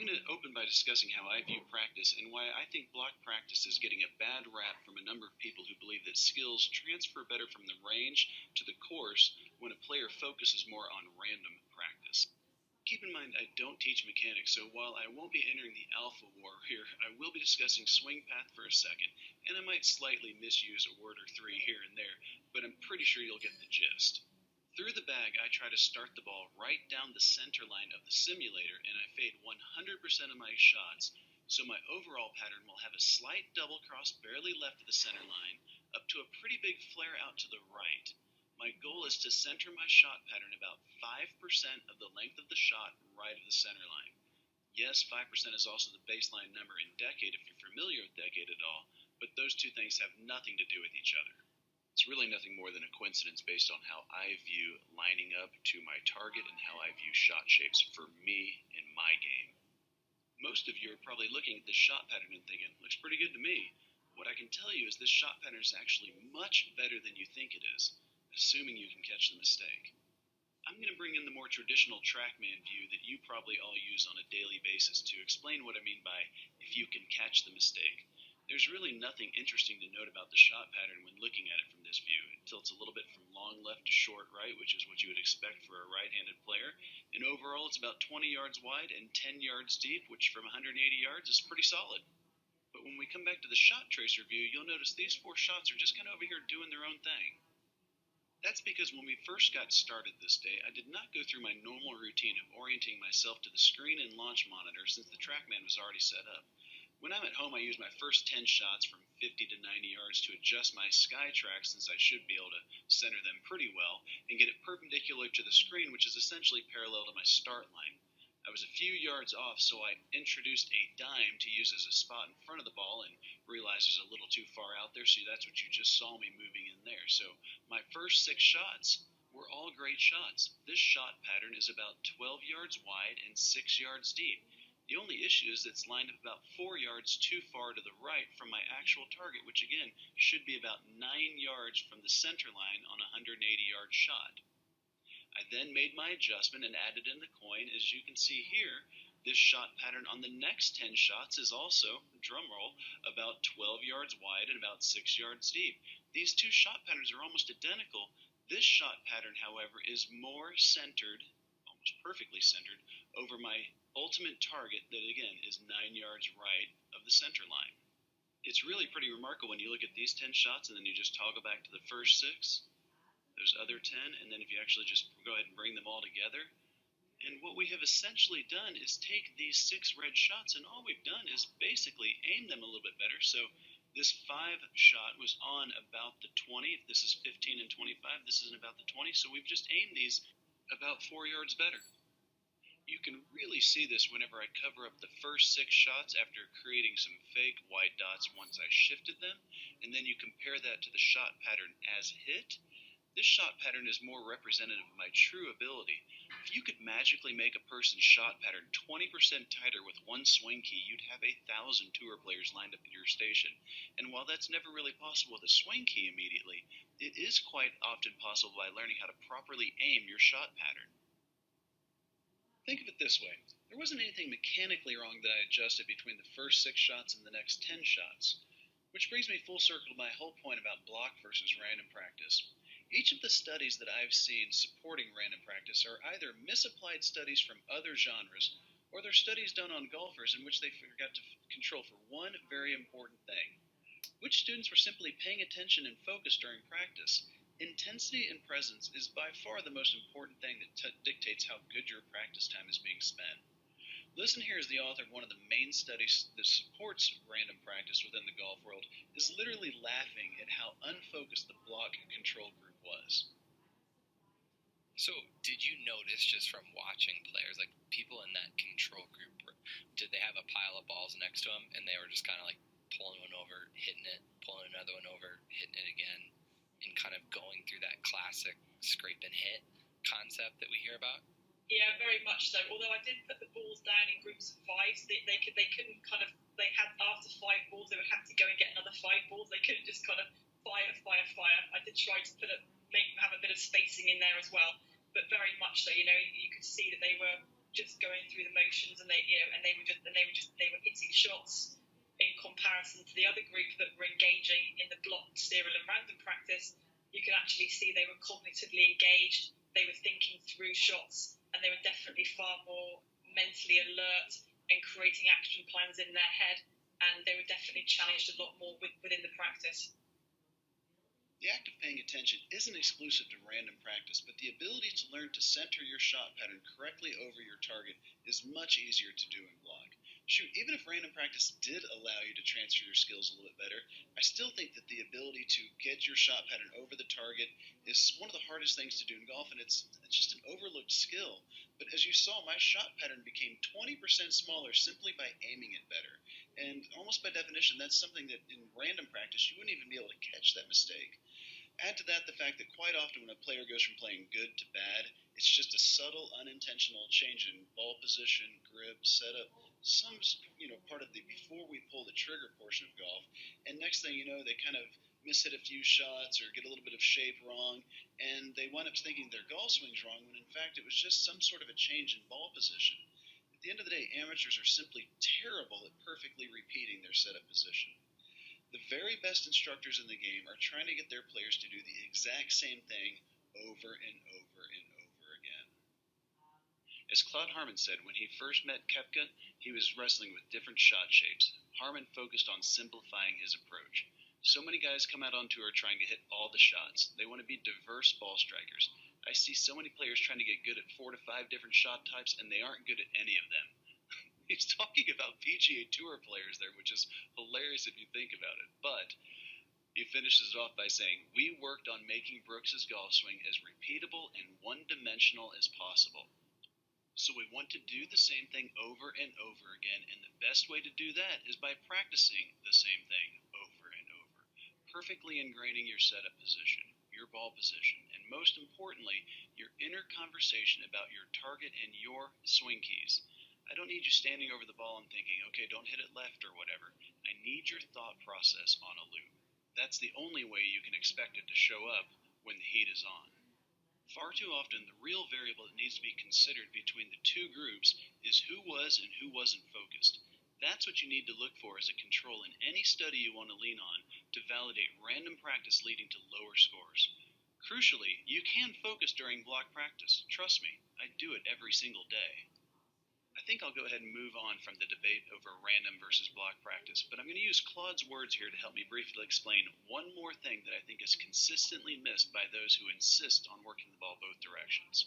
going to open by discussing how I view practice and why I think block practice is getting a bad rap from a number of people who believe that skills transfer better from the range to the course when a player focuses more on random practice. Keep in mind I don't teach mechanics, so while I won't be entering the alpha war here, I will be discussing swing path for a second, and I might slightly misuse a word or three here and there, but I'm pretty sure you'll get the gist. Through the bag, I try to start the ball right down the center line of the simulator, and I fade 100% of my shots, so my overall pattern will have a slight double cross barely left of the center line, up to a pretty big flare out to the right. My goal is to center my shot pattern about 5% of the length of the shot right of the center line. Yes, 5% is also the baseline number in decade if you're familiar with decade at all, but those two things have nothing to do with each other. It's really nothing more than a coincidence based on how I view lining up to my target and how I view shot shapes for me in my game. Most of you are probably looking at this shot pattern and thinking, looks pretty good to me. What I can tell you is this shot pattern is actually much better than you think it is, assuming you can catch the mistake. I'm going to bring in the more traditional TrackMan view that you probably all use on a daily basis to explain what I mean by if you can catch the mistake. There's really nothing interesting to note about the shot pattern when looking at it from this view. It tilts a little bit from long left to short right, which is what you would expect for a right-handed player. And overall, it's about 20 yards wide and 10 yards deep, which from 180 yards is pretty solid. But when we come back to the shot tracer view, you'll notice these four shots are just kind of over here doing their own thing. That's because when we first got started this day, I did not go through my normal routine of orienting myself to the screen and launch monitor since the TrackMan was already set up. When I'm at home, I use my first 10 shots from 50 to 90 yards to adjust my sky track, since I should be able to center them pretty well, and get it perpendicular to the screen, which is essentially parallel to my start line. I was a few yards off, so I introduced a dime to use as a spot in front of the ball and realized it was a little too far out there, so that's what you just saw me moving in there. So my first 6 shots were all great shots. This shot pattern is about 12 yards wide and 6 yards deep. The only issue is it's lined up about 4 yards too far to the right from my actual target, which again should be about 9 yards from the center line on a 180-yard shot. I then made my adjustment and added in the coin. As you can see here, this shot pattern on the next 10 shots is also, drumroll, about 12 yards wide and about 6 yards deep. These two shot patterns are almost identical. This shot pattern, however, is more centered, almost perfectly centered, over my ultimate target that, again, is 9 yards right of the center line. It's really pretty remarkable when you look at these 10 shots and then you just toggle back to the first 6, those other 10, and then if you actually just go ahead and bring them all together. And what we have essentially done is take these 6 red shots, and all we've done is basically aim them a little bit better. So this 5 shot was on about the 20. If this is 15 and 25, this is about the 20. So we've just aimed these about 4 yards better. You can really see this whenever I cover up the first 6 shots after creating some fake white dots once I shifted them, and then you compare that to the shot pattern as hit. This shot pattern is more representative of my true ability. If you could magically make a person's shot pattern 20% tighter with one swing key, you'd have 1,000 tour players lined up at your station. And while that's never really possible with a swing key immediately, it is quite often possible by learning how to properly aim your shot pattern. Think of it this way. There wasn't anything mechanically wrong that I adjusted between the first 6 shots and the next 10 shots. Which brings me full circle to my whole point about block versus random practice. Each of the studies that I've seen supporting random practice are either misapplied studies from other genres, or they're studies done on golfers in which they forgot to control for one very important thing. Which students were simply paying attention and focused during practice. Intensity and presence is by far the most important thing that dictates how good your practice time is being spent. Listen here as the author of one of the main studies that supports random practice within the golf world is literally laughing at how unfocused the block control group was. So, did you notice just from watching players, like people in that control group, did they have a pile of balls next to them and they were just kind of like pulling one over, hitting it, pulling another one over, hitting it again, and kind of going through that classic scrape and hit concept that we hear about? Yeah, very much so. Although I did put the balls down in groups of 5, so they couldn't kind of, they had, after 5 balls, they would have to go and get another 5 balls. They couldn't just kind of fire. I did try to have a bit of spacing in there as well, but very much so, you could see that they were just going through the motions, and they were hitting shots in comparison to the other group that were engaging in the blocked, serial, and random practice. You could actually see they were cognitively engaged, they were thinking through shots, and they were definitely far more mentally alert and creating action plans in their head, and they were definitely challenged a lot more within the practice. The act of paying attention isn't exclusive to random practice, but the ability to learn to center your shot pattern correctly over your target is much easier to do in block. Shoot, even if random practice did allow you to transfer your skills a little bit better, I still think that the ability to get your shot pattern over the target is one of the hardest things to do in golf, and it's just an overlooked skill. But as you saw, my shot pattern became 20% smaller simply by aiming it better. And almost by definition, that's something that in random practice you wouldn't even be able to catch that mistake. Add to that the fact that quite often when a player goes from playing good to bad, it's just a subtle, unintentional change in ball position, grip, setup, some part of the before we pull the trigger portion of golf, and next thing you know, they kind of mishit a few shots or get a little bit of shape wrong, and they wind up thinking their golf swing's wrong when in fact it was just some sort of a change in ball position. At the end of the day, amateurs are simply terrible at perfectly repeating their setup position. The very best instructors in the game are trying to get their players to do the exact same thing over and over and over again. As Claude Harmon said, when he first met Koepka, he was wrestling with different shot shapes. Harmon focused on simplifying his approach. So many guys come out on tour trying to hit all the shots. They want to be diverse ball strikers. I see so many players trying to get good at 4 to 5 different shot types, and they aren't good at any of them. He's talking about PGA Tour players there, which is hilarious if you think about it. But he finishes it off by saying, "We worked on making Brooks's golf swing as repeatable and one-dimensional as possible. So we want to do the same thing over and over again, and the best way to do that is by practicing the same thing over and over, perfectly ingraining your setup position, your ball position, and most importantly, your inner conversation about your target and your swing keys. I don't need you standing over the ball and thinking, okay, don't hit it left or whatever. I need your thought process on a loop. That's the only way you can expect it to show up when the heat is on." Far too often, the real variable that needs to be considered between the two groups is who was and who wasn't focused. That's what you need to look for as a control in any study you want to lean on to validate random practice leading to lower scores. Crucially, you can focus during block practice. Trust me, I do it every single day. I think I'll go ahead and move on from the debate over random versus block practice, but I'm going to use Claude's words here to help me briefly explain one more thing that I think is consistently missed by those who insist on working the ball both directions.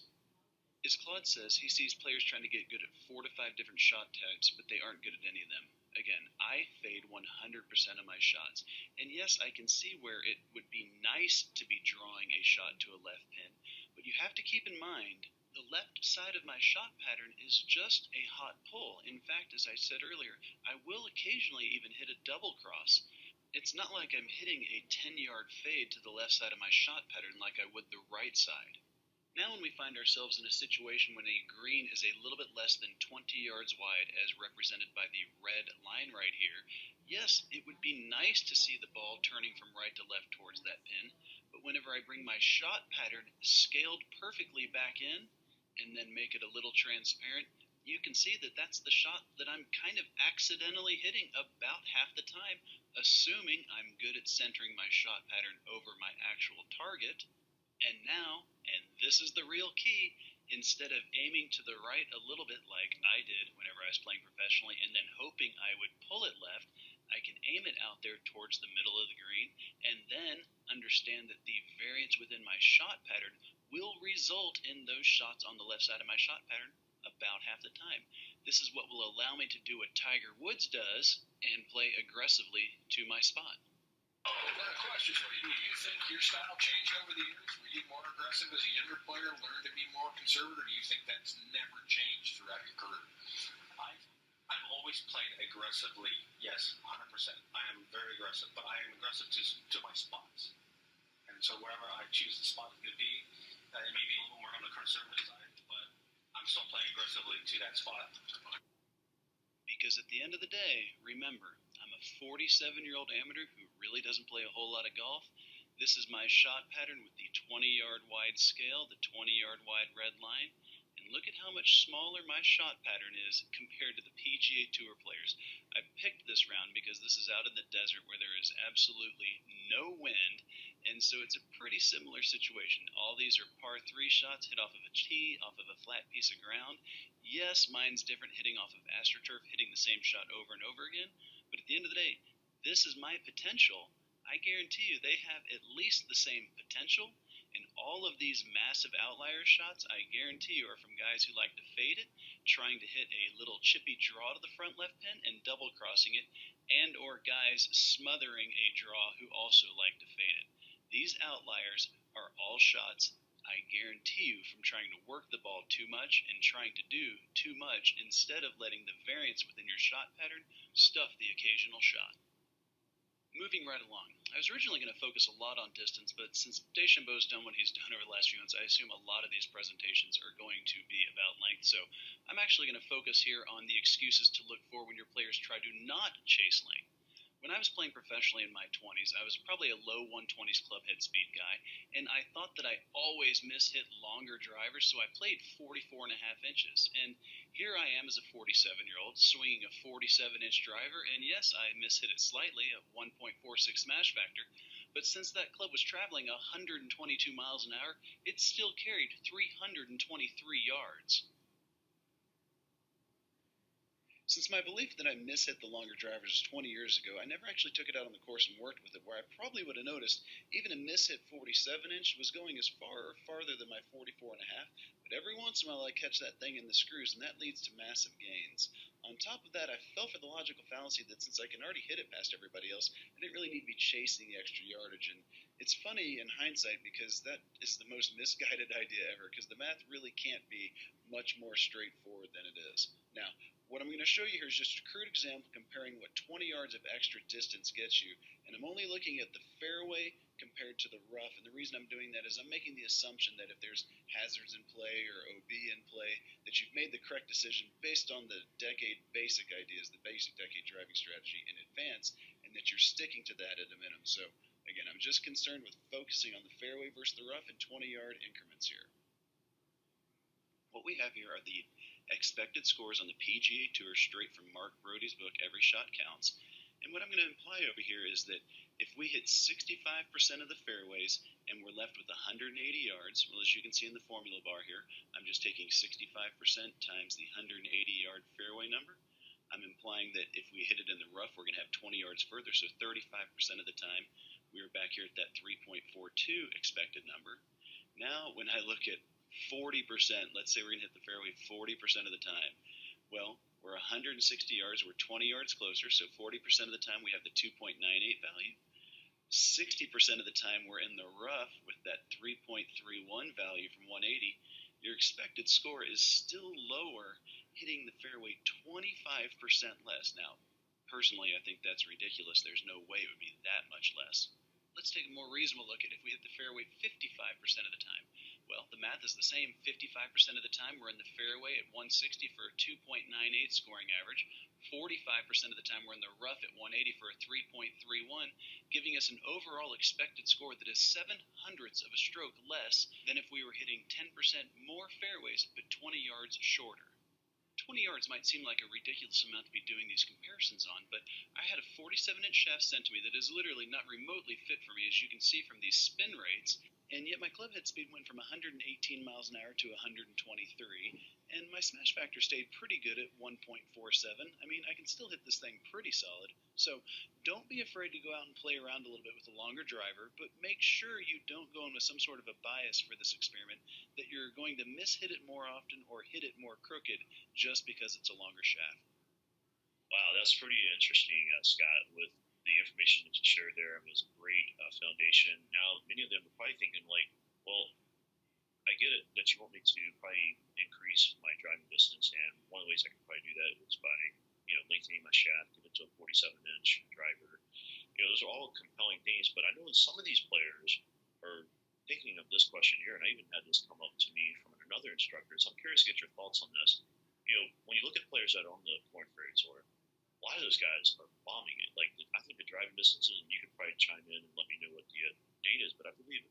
As Claude says, he sees players trying to get good at 4 to 5 different shot types, but they aren't good at any of them. Again, I fade 100% of my shots, and yes, I can see where it would be nice to be drawing a shot to a left pin, but you have to keep in mind the left side of my shot pattern is just a hot pull. In fact, as I said earlier, I will occasionally even hit a double cross. It's not like I'm hitting a 10-yard fade to the left side of my shot pattern like I would the right side. Now when we find ourselves in a situation when a green is a little bit less than 20 yards wide, as represented by the red line right here, yes, it would be nice to see the ball turning from right to left towards that pin, but whenever I bring my shot pattern scaled perfectly back in, and then make it a little transparent, you can see that that's the shot that I'm kind of accidentally hitting about half the time, assuming I'm good at centering my shot pattern over my actual target. And now, and this is the real key, instead of aiming to the right a little bit like I did whenever I was playing professionally and then hoping I would pull it left, I can aim it out there towards the middle of the green and then understand that the variance within my shot pattern will result in those shots on the left side of my shot pattern about half the time. This is what will allow me to do what Tiger Woods does and play aggressively to my spot. I've got a question for you. Do you think your style changed over the years? Were you more aggressive as a younger player, learned to be more conservative, or do you think that's never changed throughout your career? I've always played aggressively. Yes, 100%. I am very aggressive, but I am aggressive to my spots. And so wherever I choose the spot to be, it may be a little more on the conservative side, but I'm still playing aggressively to that spot. Because at the end of the day, remember, I'm a 47-year-old amateur who really doesn't play a whole lot of golf. This is my shot pattern with the 20-yard wide scale, the 20-yard wide red line. And look at how much smaller my shot pattern is compared to the PGA Tour players. I picked this round because this is out in the desert where there is absolutely no wind, and so it's a pretty similar situation. All these are par 3 shots hit off of a tee, off of a flat piece of ground. Yes, mine's different, hitting off of AstroTurf, hitting the same shot over and over again, but at the end of the day, this is my potential. I guarantee you they have at least the same potential. And all of these massive outlier shots, I guarantee you, are from guys who like to fade it, trying to hit a little chippy draw to the front left pin and double crossing it, and or guys smothering a draw who also like to fade it. These outliers are all shots, I guarantee you, from trying to work the ball too much and trying to do too much instead of letting the variance within your shot pattern stuff the occasional shot. Moving right along, I was originally going to focus a lot on distance, but since Deschambault's done what he's done over the last few months, I assume a lot of these presentations are going to be about length. So I'm actually going to focus here on the excuses to look for when your players try to not chase length. When I was playing professionally in my 20s, I was probably a low 120s club head speed guy, and I thought that I always mishit longer drivers, so I played 44.5 inches. And here I am as a 47-year-old swinging a 47-inch driver, and yes, I mishit it slightly, a 1.46 smash factor, but since that club was traveling 122 miles an hour, it still carried 323 yards. Since my belief that I mishit the longer drivers 20 years ago, I never actually took it out on the course and worked with it, where I probably would have noticed even a mishit 47-inch was going as far or farther than my 44.5, but every once in a while I catch that thing in the screws, and that leads to massive gains. On top of that, I fell for the logical fallacy that since I can already hit it past everybody else, I didn't really need to be chasing the extra yardage, and it's funny in hindsight because that is the most misguided idea ever, because the math really can't be much more straightforward than it is. Now, what I'm going to show you here is just a crude example comparing what 20 yards of extra distance gets you, and I'm only looking at the fairway compared to the rough, and the reason I'm doing that is I'm making the assumption that if there's hazards in play or OB in play, that you've made the correct decision based on the decade basic ideas, the basic decade driving strategy in advance, and that you're sticking to that at a minimum. So, again, I'm just concerned with focusing on the fairway versus the rough in 20-yard increments here. What we have here are the expected scores on the PGA Tour straight from Mark Brody's book, Every Shot Counts. And what I'm going to imply over here is that if we hit 65% of the fairways and we're left with 180 yards, well, as you can see in the formula bar here, I'm just taking 65% times the 180-yard fairway number. I'm implying that if we hit it in the rough, we're going to have 20 yards further, so 35% of the time we're back here at that 3.42 expected number. Now, when I look at 40%, let's say we're going to hit the fairway 40% of the time. Well, we're 160 yards, we're 20 yards closer, so 40% of the time we have the 2.98 value. 60% of the time we're in the rough with that 3.31 value from 180. Your expected score is still lower, hitting the fairway 25% less. Now, personally, I think that's ridiculous. There's no way it would be that much less. Let's take a more reasonable look at if we hit the fairway 55% of the time. Well, the math is the same. 55% of the time we're in the fairway at 160 for a 2.98 scoring average. 45% of the time we're in the rough at 180 for a 3.31, giving us an overall expected score that is 0.07 of a stroke less than if we were hitting 10% more fairways but 20 yards shorter. 20 yards might seem like a ridiculous amount to be doing these comparisons on, but I had a 47-inch shaft sent to me that is literally not remotely fit for me, as you can see from these spin rates, and yet my club head speed went from 118 miles an hour to 123, and my smash factor stayed pretty good at 1.47. I mean, I can still hit this thing pretty solid. So don't be afraid to go out and play around a little bit with a longer driver, but make sure you don't go in with some sort of a bias for this experiment that you're going to mishit it more often or hit it more crooked just because it's a longer shaft. Wow, that's pretty interesting, Scott, with the information that you shared there. It was a great foundation. Now, many of them are probably thinking like, well, I get it that you want me to probably increase my driving distance, and one of the ways I can probably do that is by, lengthening my shaft, get it to a 47-inch driver. Those are all compelling things, but I know some of these players are thinking of this question here, and I even had this come up to me from another instructor, so I'm curious to get your thoughts on this. When you look at players that are on the Corn Ferry Tour, a lot of those guys are bombing it. Like, I think the driving distances, and you could probably chime in and let me know what the data is, but I believe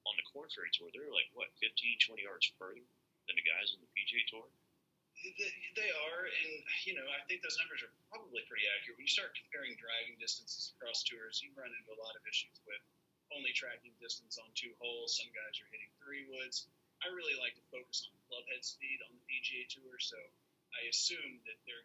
on the Corn Ferry Tour, they're like, 15, 20 yards further than the guys on the PGA Tour? They are, and I think those numbers are probably pretty accurate. When you start comparing driving distances across tours, you run into a lot of issues with only tracking distance on 2 holes. Some guys are hitting 3 woods. I really like to focus on clubhead speed on the PGA Tour, so I assume that they're,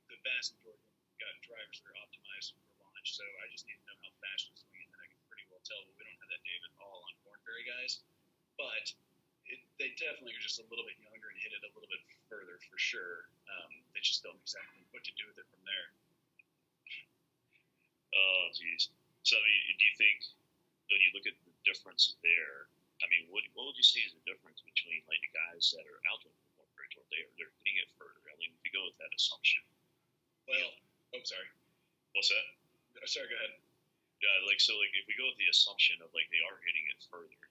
the vast majority of them got drivers that are optimized for launch. So I just need to know how fast it's swinging, and then I can pretty well tell. But we don't have that data at all on Corn Ferry guys, but they definitely are just a little bit younger and hit it a little bit further for sure. They just don't exactly know what to do with it from there. Oh, geez. So, I mean, do you think when you look at the difference there, I mean, what would you say is the difference between like the guys that are out doing the Corn Ferry Tour? They're hitting it further. I mean, if you go with that assumption. Well, sorry. What's that? Sorry, go ahead. Yeah, so if we go with the assumption of like they are hitting it further,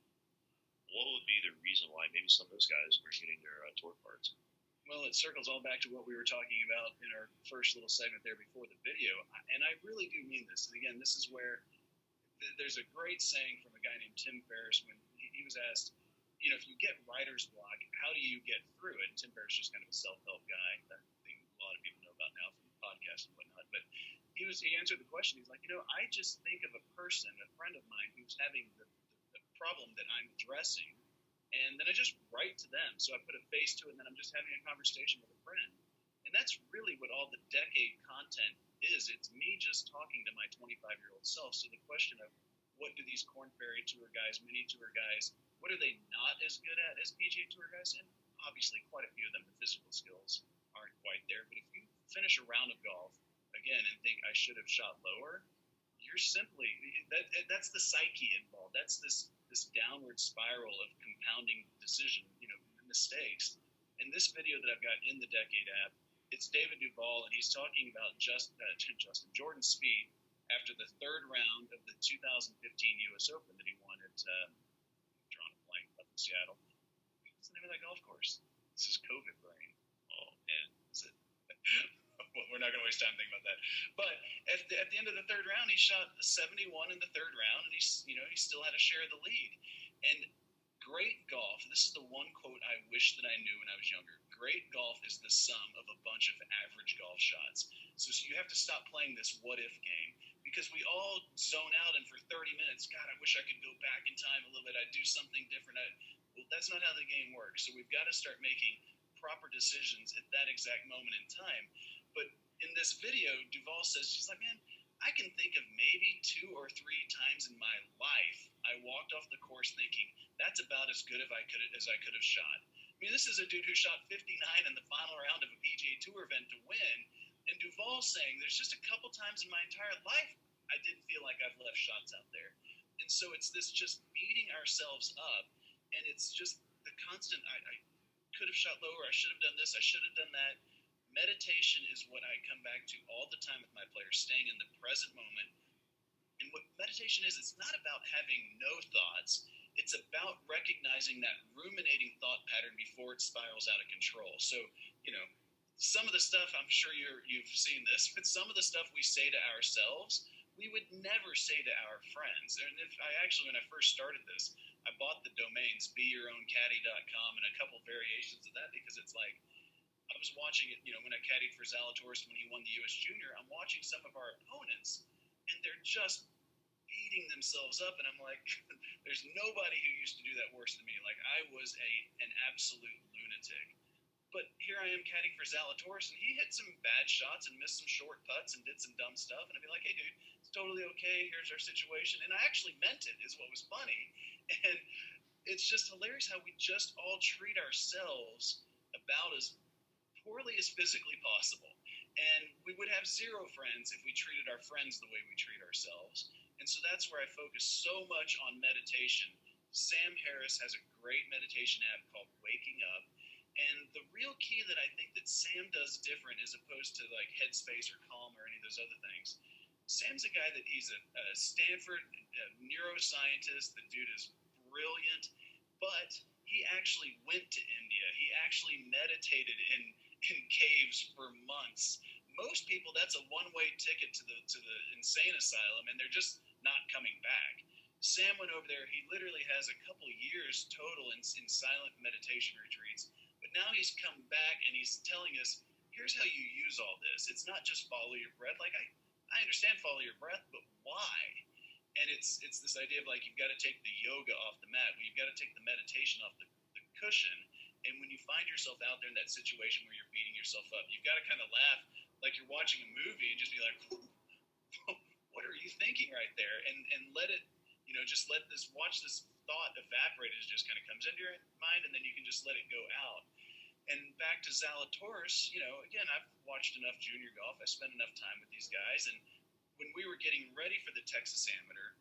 what would be the reason why maybe some of those guys were hitting their tour cards? Well, it circles all back to what we were talking about in our first little segment there before the video, and I really do mean this. And again, this is where there's a great saying from a guy named Tim Ferriss when he was asked, if you get writer's block, how do you get through it? And Tim Ferriss is just kind of a self-help guy, that thing a lot of people know about now from podcasts and whatnot. But he answered the question. He's like, I just think of a person, a friend of mine, who's having the problem that I'm addressing, and then I just write to them. So I put a face to it, and then I'm just having a conversation with a friend. And that's really what all the decade content is. It's me just talking to my 25-year-old self. So the question of what do these Corn Ferry Tour guys, mini tour guys, what are they not as good at as PGA Tour guys? And obviously quite a few of them, the physical skills aren't quite there. But if you finish a round of golf, again, and think I should have shot lower, you're simply, that's the psyche involved. That's this downward spiral of compounding mistakes. In this video that I've got in the Decade app, it's David Duval, and he's talking about Jordan Spieth after the 3rd round of the 2015 U.S. Open that he won at, drawing a blank up in Seattle. What's the name of that golf course? This is COVID brain. Oh, man. Well, we're not going to waste time thinking about that. But at the end of the 3rd round, he shot a 71 in the 3rd round, and he still had a share of the lead. And great golf, this is the one quote I wish that I knew when I was younger. Great golf is the sum of a bunch of average golf shots. So you have to stop playing this what-if game, because we all zone out, and for 30 minutes, God, I wish I could go back in time a little bit. I'd do something different. Well, that's not how the game works. So we've got to start making proper decisions at that exact moment in time. But in this video, Duval says, she's like, man, I can think of maybe 2 or 3 times in my life I walked off the course thinking that's about as good as I could have shot. I mean, this is a dude who shot 59 in the final round of a PGA Tour event to win, and Duval's saying there's just a couple times in my entire life I didn't feel like I've left shots out there. And so it's this just beating ourselves up, and it's just the constant, I could have shot lower, I should have done this, I should have done that. Meditation is what I come back to all the time with my players, staying in the present moment. And what meditation is, it's not about having no thoughts. It's about recognizing that ruminating thought pattern before it spirals out of control. So, some of the stuff, I'm sure you've seen this, but some of the stuff we say to ourselves, we would never say to our friends. And when I first started this, I bought the domains beyourowncaddie.com and a couple variations of that, because it's like, I was watching it, when I caddied for Zalatoris when he won the U.S. Junior, I'm watching some of our opponents, and they're just beating themselves up, and I'm like, there's nobody who used to do that worse than me. Like, I was an absolute lunatic. But here I am caddying for Zalatoris, and he hit some bad shots and missed some short putts and did some dumb stuff, and I'd be like, hey, dude, it's totally okay, here's our situation. And I actually meant it, is what was funny. And it's just hilarious how we just all treat ourselves about as poorly as physically possible. And we would have 0 friends if we treated our friends the way we treat ourselves. And so that's where I focus so much on meditation. Sam Harris has a great meditation app called Waking Up. And the real key that I think that Sam does different, as opposed to like Headspace or Calm or any of those other things, Sam's a guy that he's a Stanford neuroscientist. The dude is brilliant, but he actually went to India. He actually meditated in caves for months. Most people, that's a one-way ticket to the insane asylum, and they're just not coming back. Sam went over there. He literally has a couple years total in silent meditation retreats. But now he's come back and he's telling us, here's how you use all this. It's not just follow your breath. Like, I understand follow your breath, but why? And it's this idea of like, you've got to take the yoga off the mat. You've got to take the meditation off the cushion. And when you find yourself out there in that situation where you're beating yourself up, you've got to kind of laugh like you're watching a movie and just be like, what are you thinking right there? And let it, just watch this thought evaporate as it just kind of comes into your mind, and then you can just let it go out. And back to Zalatoris, again, I've watched enough junior golf. I spent enough time with these guys. And when we were getting ready for the Texas Amateur,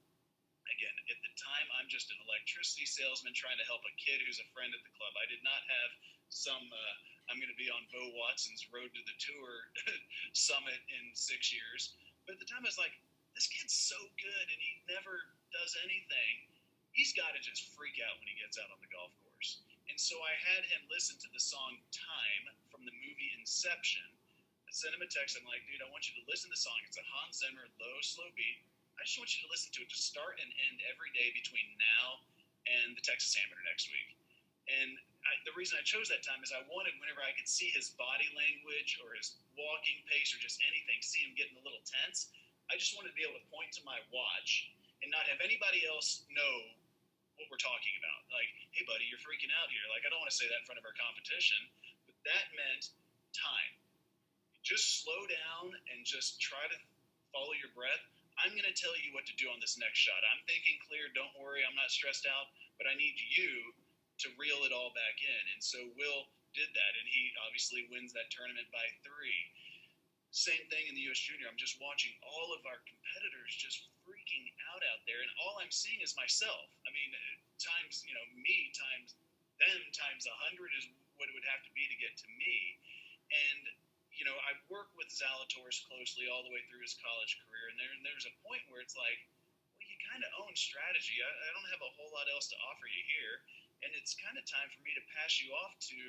again, at the time, I'm just an electricity salesman trying to help a kid who's a friend at the club. I did not have I'm going to be on Bo Watson's Road to the Tour summit in 6 years. But at the time, I was like, this kid's so good, and he never does anything. He's got to just freak out when he gets out on the golf course. And so I had him listen to the song Time from the movie Inception. I sent him a text. I'm like, dude, I want you to listen to the song. It's a Hans Zimmer low, slow beat. I just want you to listen to it to start and end every day between now and the Texas Amateur next week. And the reason I chose that time is I wanted, whenever I could see his body language or his walking pace or just anything, see him getting a little tense, I just wanted to be able to point to my watch and not have anybody else know what we're talking about. Like, hey, buddy, you're freaking out here. Like, I don't want to say that in front of our competition, but that meant time. Just slow down and just try to follow your breath. I'm going to tell you what to do on this next shot. I'm thinking clear. Don't worry. I'm not stressed out, but I need you to reel it all back in. And so Will did that, and he obviously wins that tournament by 3. Same thing in the U.S. Junior. I'm just watching all of our competitors just freaking out there, and all I'm seeing is myself. I mean, times, me times them times 100 is what it would have to be to get to me. And, I've worked with Zalatoris closely all the way through his college career, and there's a point where it's like, well, you kind of own strategy. I don't have a whole lot else to offer you here, and it's kind of time for me to pass you off to,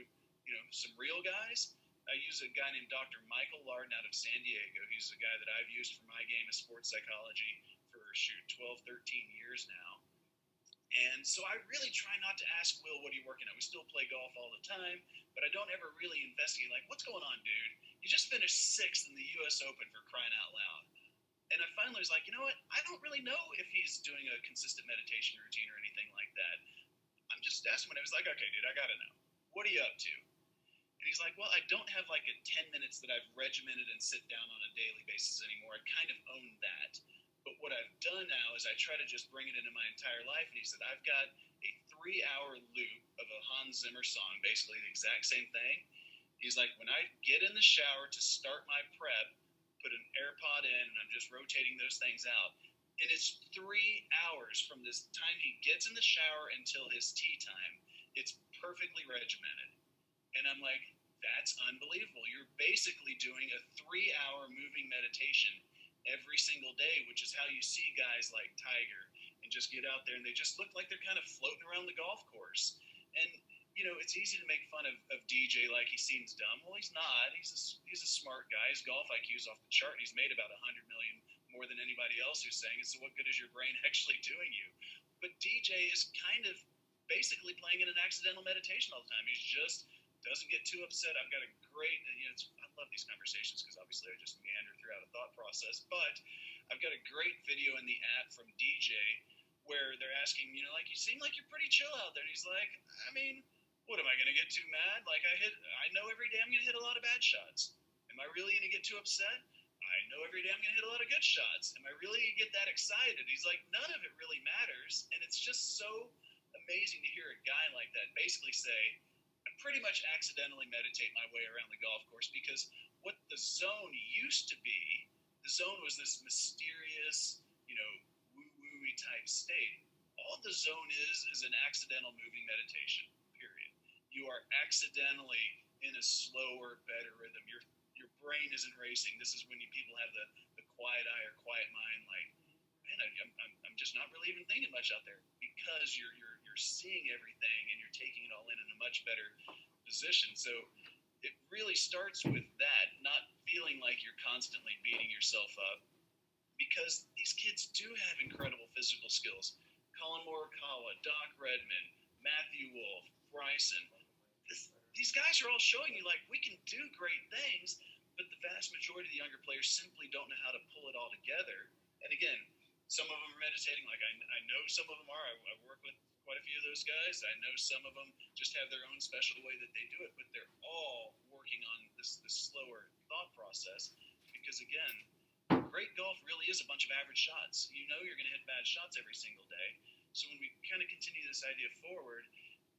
some real guys. I use a guy named Dr. Michael Lardon out of San Diego. He's a guy that I've used for my game of sports psychology for, 12, 13 years now. And so I really try not to ask Will, what are you working on? We still play golf all the time, but I don't ever really investigate, like, what's going on, dude? You just finished 6th in the U.S. Open, for crying out loud. And I finally was like, you know what? I don't really know if he's doing a consistent meditation routine or anything like that. I'm just asking him, and I was like, okay, dude, I got to know. What are you up to? And he's like, well, I don't have like a 10 minutes that I've regimented and sit down on a daily basis anymore. I kind of own that. But what I've done now is I try to just bring it into my entire life. And he said, I've got a 3-hour loop of a Hans Zimmer song, basically the exact same thing. He's like, when I get in the shower to start my prep, put an AirPod in, and I'm just rotating those things out. And it's 3 hours from this time he gets in the shower until his tea time. It's perfectly regimented. And I'm like, that's unbelievable. You're basically doing a 3-hour moving meditation every single day, which is how you see guys like Tiger and just get out there and they just look like they're kind of floating around the golf course. And, it's easy to make fun of DJ like he seems dumb. Well, he's not. He's a smart guy. His golf IQ is off the chart. He's made about $100 million more than anybody else who's saying it. So what good is your brain actually doing you? But DJ is kind of basically playing in an accidental meditation all the time. He's just doesn't get too upset. I've got a great, I love these conversations because obviously I just meander throughout a thought process, but I've got a great video in the app from DJ where they're asking, like, you seem like you're pretty chill out there. And he's like, I mean, what, am I going to get too mad? Like, I know every day I'm going to hit a lot of bad shots. Am I really going to get too upset? I know every day I'm going to hit a lot of good shots. Am I really going to get that excited? He's like, none of it really matters. And it's just so amazing to hear a guy like that basically say, I pretty much accidentally meditate my way around the golf course, because what the zone used to be, the zone was this mysterious, woo-woo-y type state. All the zone is an accidental moving meditation, period. You are accidentally in a slower, better rhythm. Your brain isn't racing. This is when people have the quiet eye or quiet mind, like, man, I'm just not really even thinking much out there, because you're seeing everything and you're taking it all in a much better position. So it really starts with that, not feeling like you're constantly beating yourself up, because these kids do have incredible physical skills. Colin Morikawa, Doc Redman, Matthew Wolff, Bryson. These guys are all showing you, like, we can do great things, but the vast majority of the younger players simply don't know how to pull it all together. And again, some of them are meditating. Like, I know some of them are. I work with quite a few of those guys. I know some of them just have their own special way that they do it, but they're all working on this slower thought process because, again, great golf really is a bunch of average shots. You know you're going to hit bad shots every single day. So when we kind of continue this idea forward,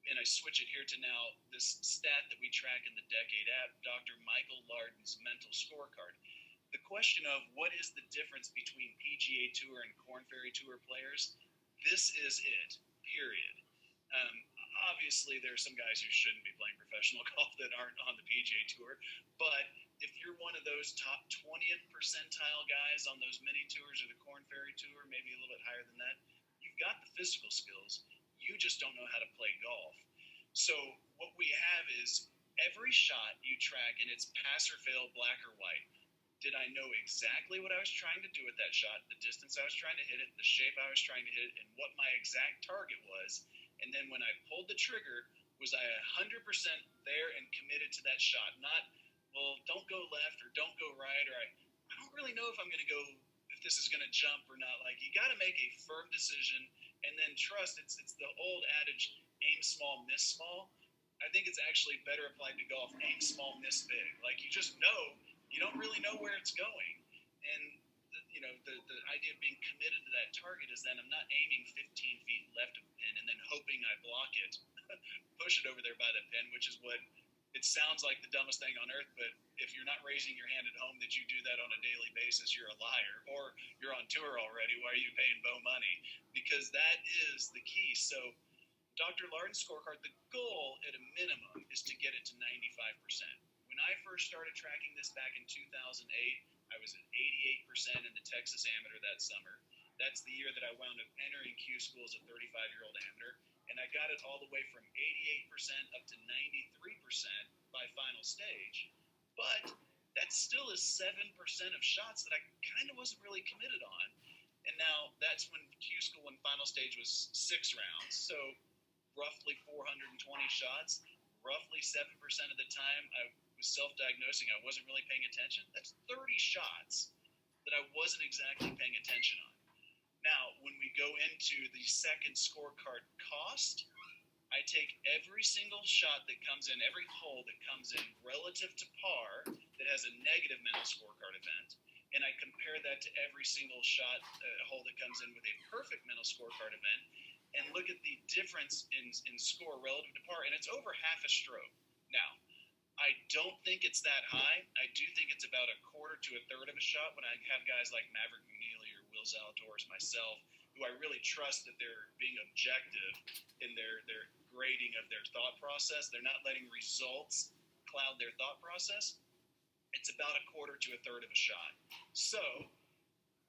and I switch it here to now this stat that we track in the Decade app, Dr. Michael Lardon's mental scorecard. The question of what is the difference between PGA Tour and Korn Ferry Tour players, this is it, period. Obviously, there are some guys who shouldn't be playing professional golf that aren't on the PGA Tour, but if you're one of those top 20th percentile guys on those mini tours or the Korn Ferry Tour, maybe a little bit higher than that, you've got the physical skills. You just don't know how to play golf. So what we have is every shot you track, and it's pass or fail, black or white. Did I know exactly what I was trying to do with that shot, the distance I was trying to hit it, the shape I was trying to hit it, and what my exact target was? And then when I pulled the trigger, was I 100% there and committed to that shot? Not, well, don't go left or don't go right, or I don't really know if I'm going to go, if this is going to jump or not. Like, you got to make a firm decision and then trust. It's the old adage, aim small, miss small. I think it's actually better applied to golf. Aim small, miss big. Like, you just know, you don't really know where it's going. And, the idea of being committed to that target is then I'm not aiming 15 feet left of the pin and then hoping I block it, push it over there by the pin, which is what it sounds like the dumbest thing on earth. But if you're not raising your hand at home that you do that on a daily basis, you're a liar, or you're on tour already. Why are you paying Bo money? Because that is the key. So Dr. Lardon's scorecard, the goal at a minimum is to get it to 95%. When I first started tracking this back in 2008, I was at 88% in the Texas Amateur that summer. That's the year that I wound up entering Q School as a 35-year-old amateur, and I got it all the way from 88% up to 93% by final stage. But that still is 7% of shots that I kind of wasn't really committed on. And now that's when Q School, when final stage was 6 rounds, so roughly 420 shots. Roughly 7% of the time I was self-diagnosing. I wasn't really paying attention. That's 30 shots that I wasn't exactly paying attention on. Now, when we go into the second scorecard cost, I take every single shot that comes in, every hole that comes in relative to par that has a negative mental scorecard event, and I compare that to every single shot, hole that comes in with a perfect mental scorecard event, and look at the difference in score relative to par, and it's over half a stroke. Now, I don't think it's that high. I do think it's about a quarter to a third of a shot when I have guys like Maverick McNeely or Will Zalatoris, myself, who I really trust that they're being objective in their grading of their thought process. They're not letting results cloud their thought process. It's about a quarter to a third of a shot. So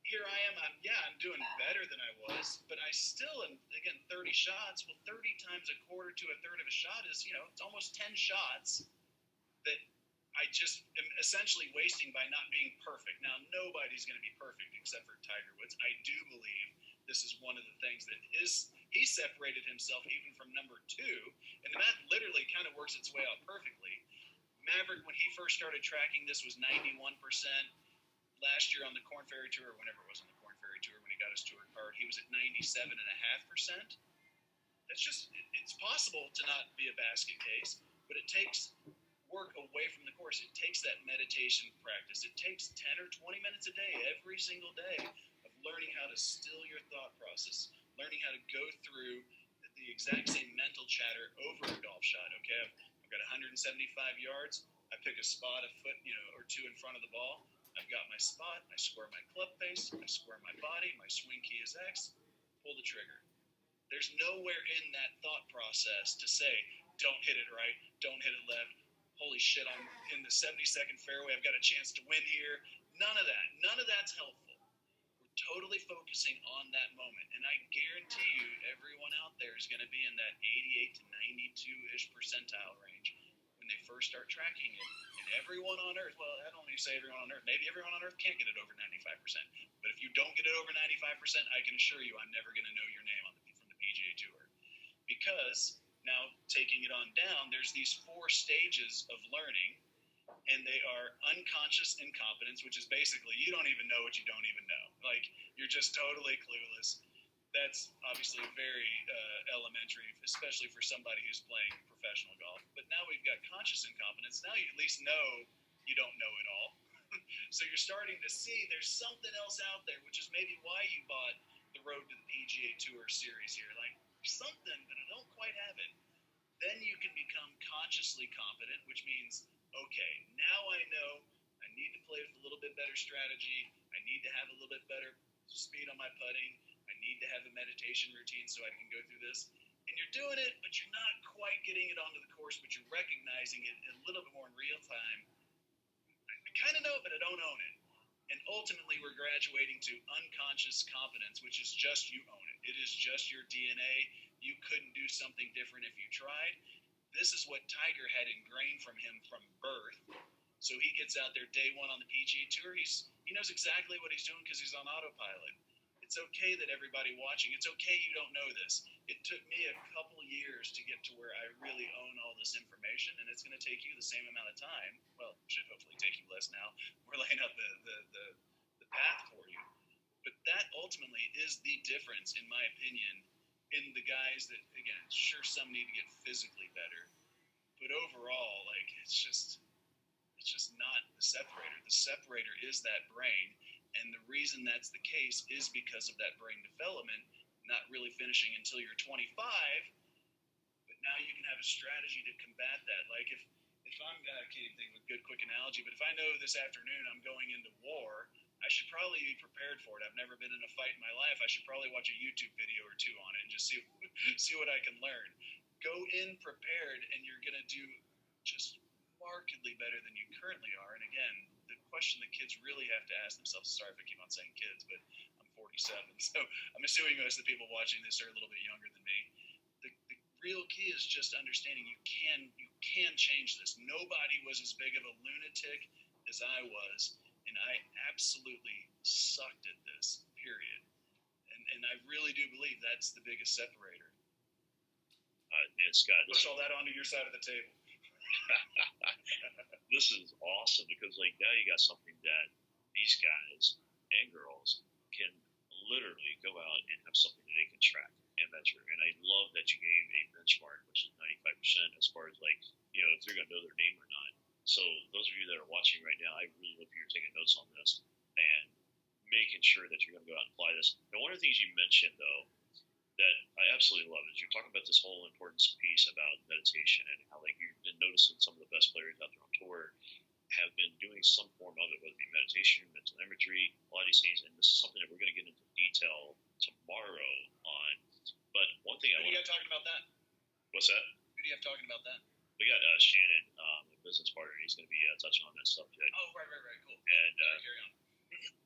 here I am, I'm doing better than I was, but I still am, again, 30 shots. Well, 30 times a quarter to a third of a shot is, it's almost 10 shots that I just am essentially wasting by not being perfect. Now, nobody's going to be perfect except for Tiger Woods. I do believe this is one of the things that he separated himself even from number 2, and the math literally kind of works its way out perfectly. Maverick, when he first started tracking this, was 91%. Last year on the Korn Ferry Tour, whenever it was on the Korn Ferry Tour, when he got his tour card, he was at 97.5%. That's just, it's possible to not be a basket case, but it takes work away from the course. It takes that meditation practice. It takes 10 or 20 minutes a day, every single day, of learning how to still your thought process, learning how to go through the exact same mental chatter over a golf shot. Okay, I've got 175 yards. I pick a spot a foot, or 2 in front of the ball. I've got my spot, I square my club face, I square my body, my swing key is X, pull the trigger. There's nowhere in that thought process to say, don't hit it right, don't hit it left, holy shit, I'm in the 72nd fairway, I've got a chance to win here. None of that. None of that's helpful. We're totally focusing on that moment. And I guarantee you, everyone out there is going to be in that 88 to 92-ish percentile range when they first start tracking it. Everyone on earth, well, I don't even say everyone on earth, maybe everyone on earth can't get it over 95%. But if you don't get it over 95%, I can assure you I'm never going to know your name from because now taking it on down, there's these 4 stages of learning, and they are unconscious incompetence, which is basically you don't even know what you don't even know. Like, you're just totally clueless. That's obviously very elementary, especially for somebody who's playing professional golf. But now we've got conscious incompetence. Now you at least know you don't know it all. So you're starting to see there's something else out there, which is maybe why you bought the Road to the PGA Tour series here. Like, something, but I don't quite have it. Then you can become consciously competent, which means, okay, now I know I need to play with a little bit better strategy. I need to have a little bit better speed on my putting. I need to have a meditation routine so I can go through this. And you're doing it, but you're not quite getting it onto the course, but you're recognizing it a little bit more in real time. I kind of know it, but I don't own it. And ultimately, we're graduating to unconscious competence, which is just you own it. It is just your DNA. You couldn't do something different if you tried. This is what Tiger had ingrained from him from birth. So he gets out there day one on the PGA Tour. He knows exactly what he's doing because he's on autopilot. It's okay that everybody watching, it's okay you don't know this. It took me a couple years to get to where I really own all this information, and it's going to take you the same amount of time. Well, it should hopefully take you less now. We're laying out the path for you. But that ultimately is the difference, in my opinion, in the guys that, again, sure, some need to get physically better. But overall, like, it's just not the separator. The separator is that brain. And the reason that's the case is because of that brain development, not really finishing until you're 25. But now you can have a strategy to combat that. Like, if I can't even think of a good quick analogy, but if I know this afternoon I'm going into war, I should probably be prepared for it. I've never been in a fight in my life. I should probably watch a YouTube video or 2 on it and just see what I can learn. Go in prepared, and you're going to do just markedly better than you currently are. And again, the question the kids really have to ask themselves, sorry if I keep on saying kids, but I'm 47, so I'm assuming most of the people watching this are a little bit younger than me. The real key is just understanding you can change this. Nobody was as big of a lunatic as I was, and I absolutely sucked at this, period. And I really do believe that's the biggest separator. And Scott, push all that onto your side of the table. This is awesome because, like, now you got something that these guys and girls can literally go out and have something that they can track and measure. And I love that you gave a benchmark, which is 95% as far as, like, you know, if they're going to know their name or not. So those of you that are watching right now, I really hope you're taking notes on this and making sure that you're going to go out and apply this. Now, one of the things you mentioned, though, that I absolutely love is you're talking about this whole importance piece about meditation and how, like, you've been noticing some of the best players out there on tour have been doing some form of it, whether it be meditation, mental imagery, a lot of these things, and this is something that we're going to get into detail tomorrow on. But one thing Who do you have talking about that? What's that? Who do you have talking about that? We got Shannon, a business partner. He's going to be touching on that subject. Oh, right, cool. And carry on.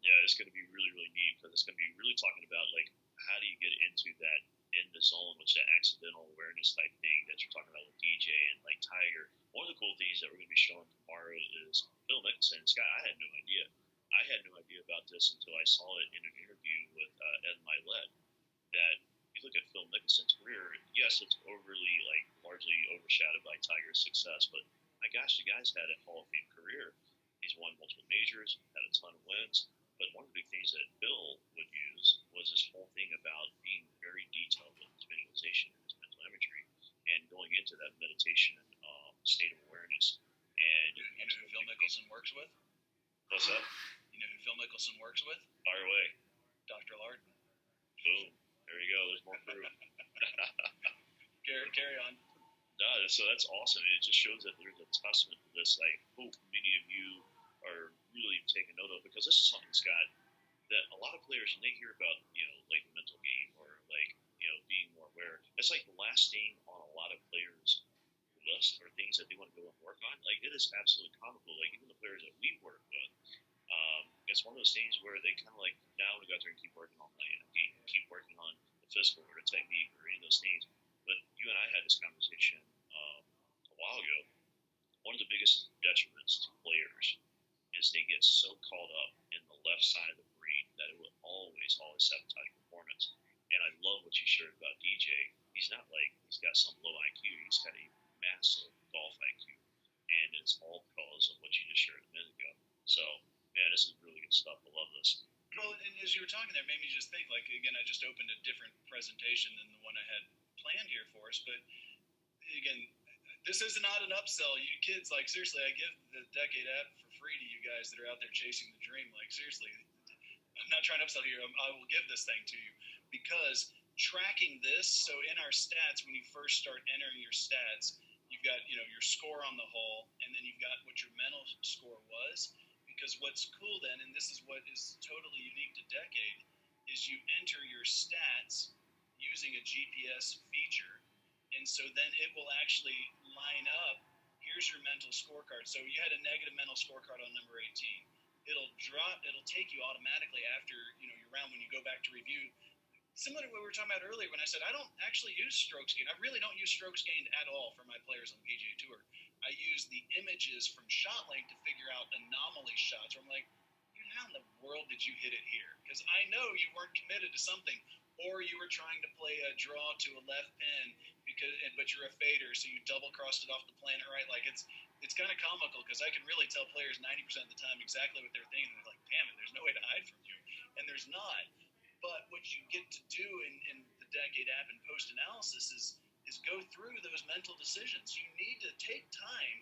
Yeah, it's going to be really, really neat because it's going to be really talking about, like, how do you get into that in the zone, which is that accidental awareness type thing that you're talking about with DJ and, like, Tiger. One of the cool things that we're going to be showing tomorrow is Phil Mickelson. Scott, I had no idea. I had no idea about this until I saw it in an interview with Ed Milet, that you look at Phil Mickelson's career, yes, it's overly, like, largely overshadowed by Tiger's success, but my gosh, the guy's had a Hall of Fame career. He's won multiple majors, had a ton of wins. But one of the big things that Bill would use was this whole thing about being very detailed with his visualization and his mental imagery and going into that meditation state of awareness. And you know who Phil Mickelson works with? What's that? You know who Phil Mickelson works with? Fire away. Dr. Larden. Boom. There you go. There's more proof. Carry on. No, so that's awesome. It just shows that there's a testament to this. I hope many of you are really taking note of, because this is something, Scott, that a lot of players, when they hear about, you know, like the mental game or, like, you know, being more aware, it's like the last thing on a lot of players' list or things that they want to go and work on. Like, it is absolutely comical. Like, even the players that we work with, it's one of those things where they kind of, like, now to go out there and keep working on the game, keep working on the physical or the technique or any of those things. But you and I had this conversation a while ago. One of the biggest detriments to players is they get so caught up in the left side of the brain that it will always sabotage performance. And I love what you shared about DJ, he's not like he's got some low IQ. He's got a massive golf IQ, and it's all because of what you just shared a minute ago. So, man, this is really good stuff. I love this. Well, and as you were talking there, it made me just think, like, again, I just opened a different presentation than the one I had planned here for us. But, again, this is not an upsell. You kids, like, seriously, I give the Decade app for free to you guys that are out there chasing the dream. Like, seriously, I'm not trying to upsell here. I will give this thing to you because tracking this, so in our stats, when you first start entering your stats, you've got, your score on the hole, and then you've got what your mental score was. Because what's cool then, and this is what is totally unique to Decade, is you enter your stats using a GPS feature. And so then it will actually line up, here's your mental scorecard. So you had a negative mental scorecard on number 18. It'll take you automatically after, your round when you go back to review. Similar to what we were talking about earlier when I said I don't actually use strokes gained. I really don't use strokes gained at all for my players on the PGA Tour. I use the images from ShotLink to figure out anomaly shots where I'm like, dude, how in the world did you hit it here? Because I know you weren't committed to something, or you were trying to play a draw to a left pin but you're a fader, so you double crossed it off the planet, right? Like it's kind of comical because I can really tell players 90% of the time exactly what they're thinking. They're like, damn it, there's no way to hide from you, and there's not. But what you get to do in the Decade app and post analysis is go through those mental decisions. You need to take time.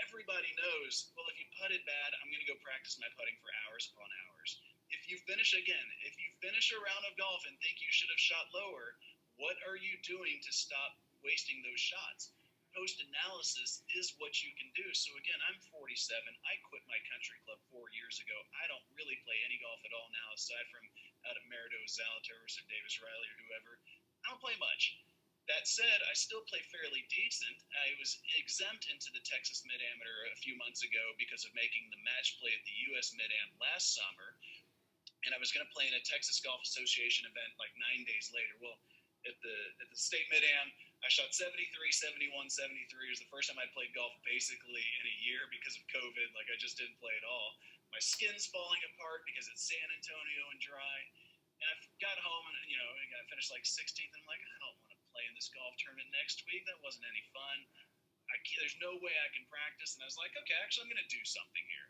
Everybody knows, well, if you putted bad, I'm going to go practice my putting for hours upon hours. If you finish a round of golf and think you should have shot lower, what are you doing to stop wasting those shots? Post-analysis is what you can do. So, again, I'm 47. I quit my country club 4 years ago. I don't really play any golf at all now, aside from out at Merido, Zalatoris, or Davis Riley, or whoever. I don't play much. That said, I still play fairly decent. I was exempt into the Texas Mid-Amateur a few months ago because of making the match play at the U.S. Mid-Am last summer, and I was going to play in a Texas Golf Association event like 9 days later. Well, at the state Mid-Am, I shot 73, 71, 73. It was the first time I played golf basically in a year because of COVID. Like, I just didn't play at all. My skin's falling apart because it's San Antonio and dry. And I got home and, I finished like 16th. And I'm like, I don't want to play in this golf tournament next week. That wasn't any fun. There's no way I can practice. And I was like, okay, actually, I'm going to do something here.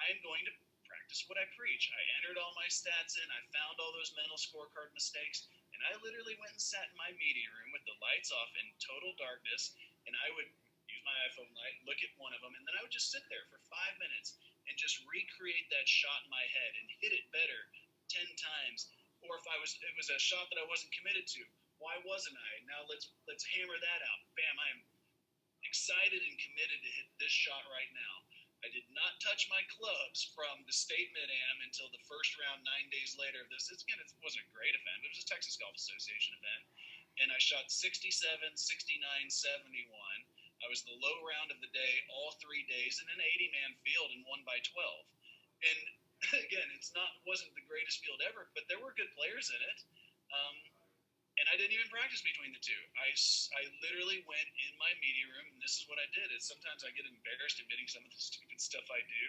I am going to practice what I preach. I entered all my stats in. I found all those mental scorecard mistakes. And I literally went and sat in my media room with the lights off in total darkness. And I would use my iPhone light, look at one of them, and then I would just sit there for 5 minutes and just recreate that shot in my head and hit it better 10 times. Or if it was a shot that I wasn't committed to, why wasn't I? Now let's hammer that out. Bam, I'm excited and committed to hit this shot right now. I did not touch my clubs from the state Mid-Am until the first round 9 days later of this. It wasn't a great event, but it was a Texas Golf Association event. And I shot 67, 69, 71. I was the low round of the day all 3 days in an 80-man field and won by 12. And again, wasn't the greatest field ever, but there were good players in it. And I didn't even practice between the two. I literally went in my media room, and this is what I did. Sometimes I get embarrassed admitting some of the stupid stuff I do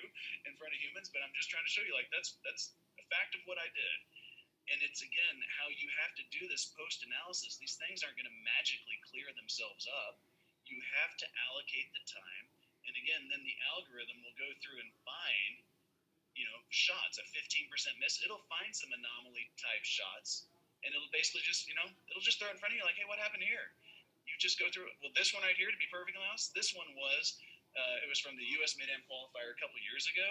in front of humans, but I'm just trying to show you, like, that's a fact of what I did. And it's, again, how you have to do this post-analysis. These things aren't going to magically clear themselves up. You have to allocate the time. And, again, then the algorithm will go through and find, shots, a 15% miss. It'll find some anomaly-type shots. And it'll basically just, it'll just throw it in front of you like, hey, what happened here? You just go through it. Well, this one right here, to be perfectly honest, this one was, it was from the U.S. Mid-Am qualifier a couple years ago.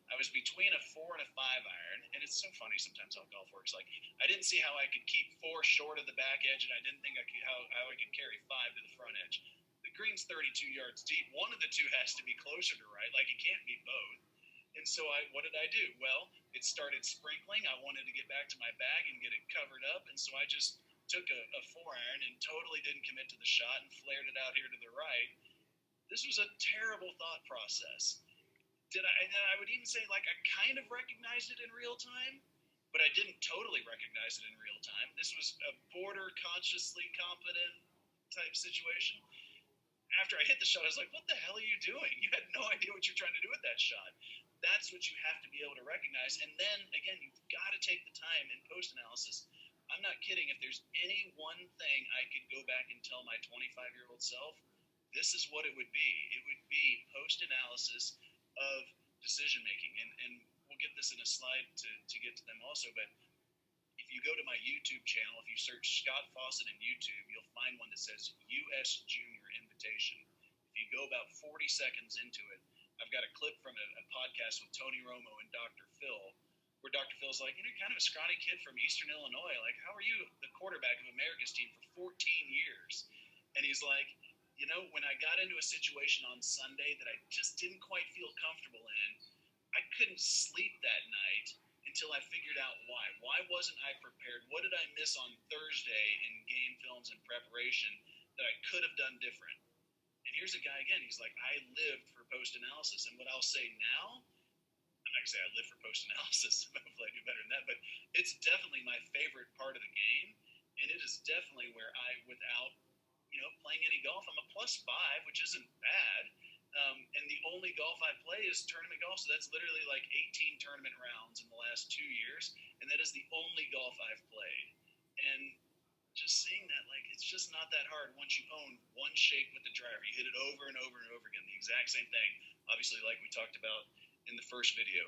I was between a 4 and a 5 iron, and it's so funny sometimes how golf works. Like, I didn't see how I could keep 4 short of the back edge, and I didn't think how I could carry 5 to the front edge. The green's 32 yards deep. One of the two has to be closer to right. Like, it can't be both. And so what did I do? Well, it started sprinkling. I wanted to get back to my bag and get it covered up, and so I just took a 4 iron and totally didn't commit to the shot and flared it out here to the right. This was a terrible thought process. And I would even say, like, I kind of recognized it in real time, but I didn't totally recognize it in real time. This was a border consciously competent type situation. After I hit the shot, I was like, what the hell are you doing? You had no idea what you're trying to do with that shot. That's what you have to be able to recognize. And then, again, you've got to take the time in post-analysis I'm not kidding. If there's any one thing I could go back and tell my 25-year-old self, this is what it would be. It would be post-analysis of decision making. And we'll get this in a slide to get to them also. But if you go to my YouTube channel, if you search Scott Fawcett in YouTube, you'll find one that says U.S. Junior Invitation. If you go about 40 seconds into it, I've got a clip from a podcast with Tony Romo and Dr. Phil, where Dr. Phil's like, you're kind of a scrawny kid from Eastern Illinois. Like, how are you the quarterback of America's team for 14 years? And he's like, when I got into a situation on Sunday that I just didn't quite feel comfortable in, I couldn't sleep that night until I figured out why. Why wasn't I prepared? What did I miss on Thursday in game films and preparation that I could have done different? And here's a guy again, he's like, I lived for post-analysis. And what I'll say now, I'm not going to say I live for post-analysis. Hopefully I do better than that. But it's definitely my favorite part of the game. And it is definitely where I, without, playing any golf, I'm a +5, which isn't bad. And the only golf I play is tournament golf. So that's literally like 18 tournament rounds in the last 2 years. And that is the only golf I've played. And just seeing that, like, it's just not that hard once you own one shape with the driver. You hit it over and over and over again, the exact same thing. Obviously, like we talked about in the first video.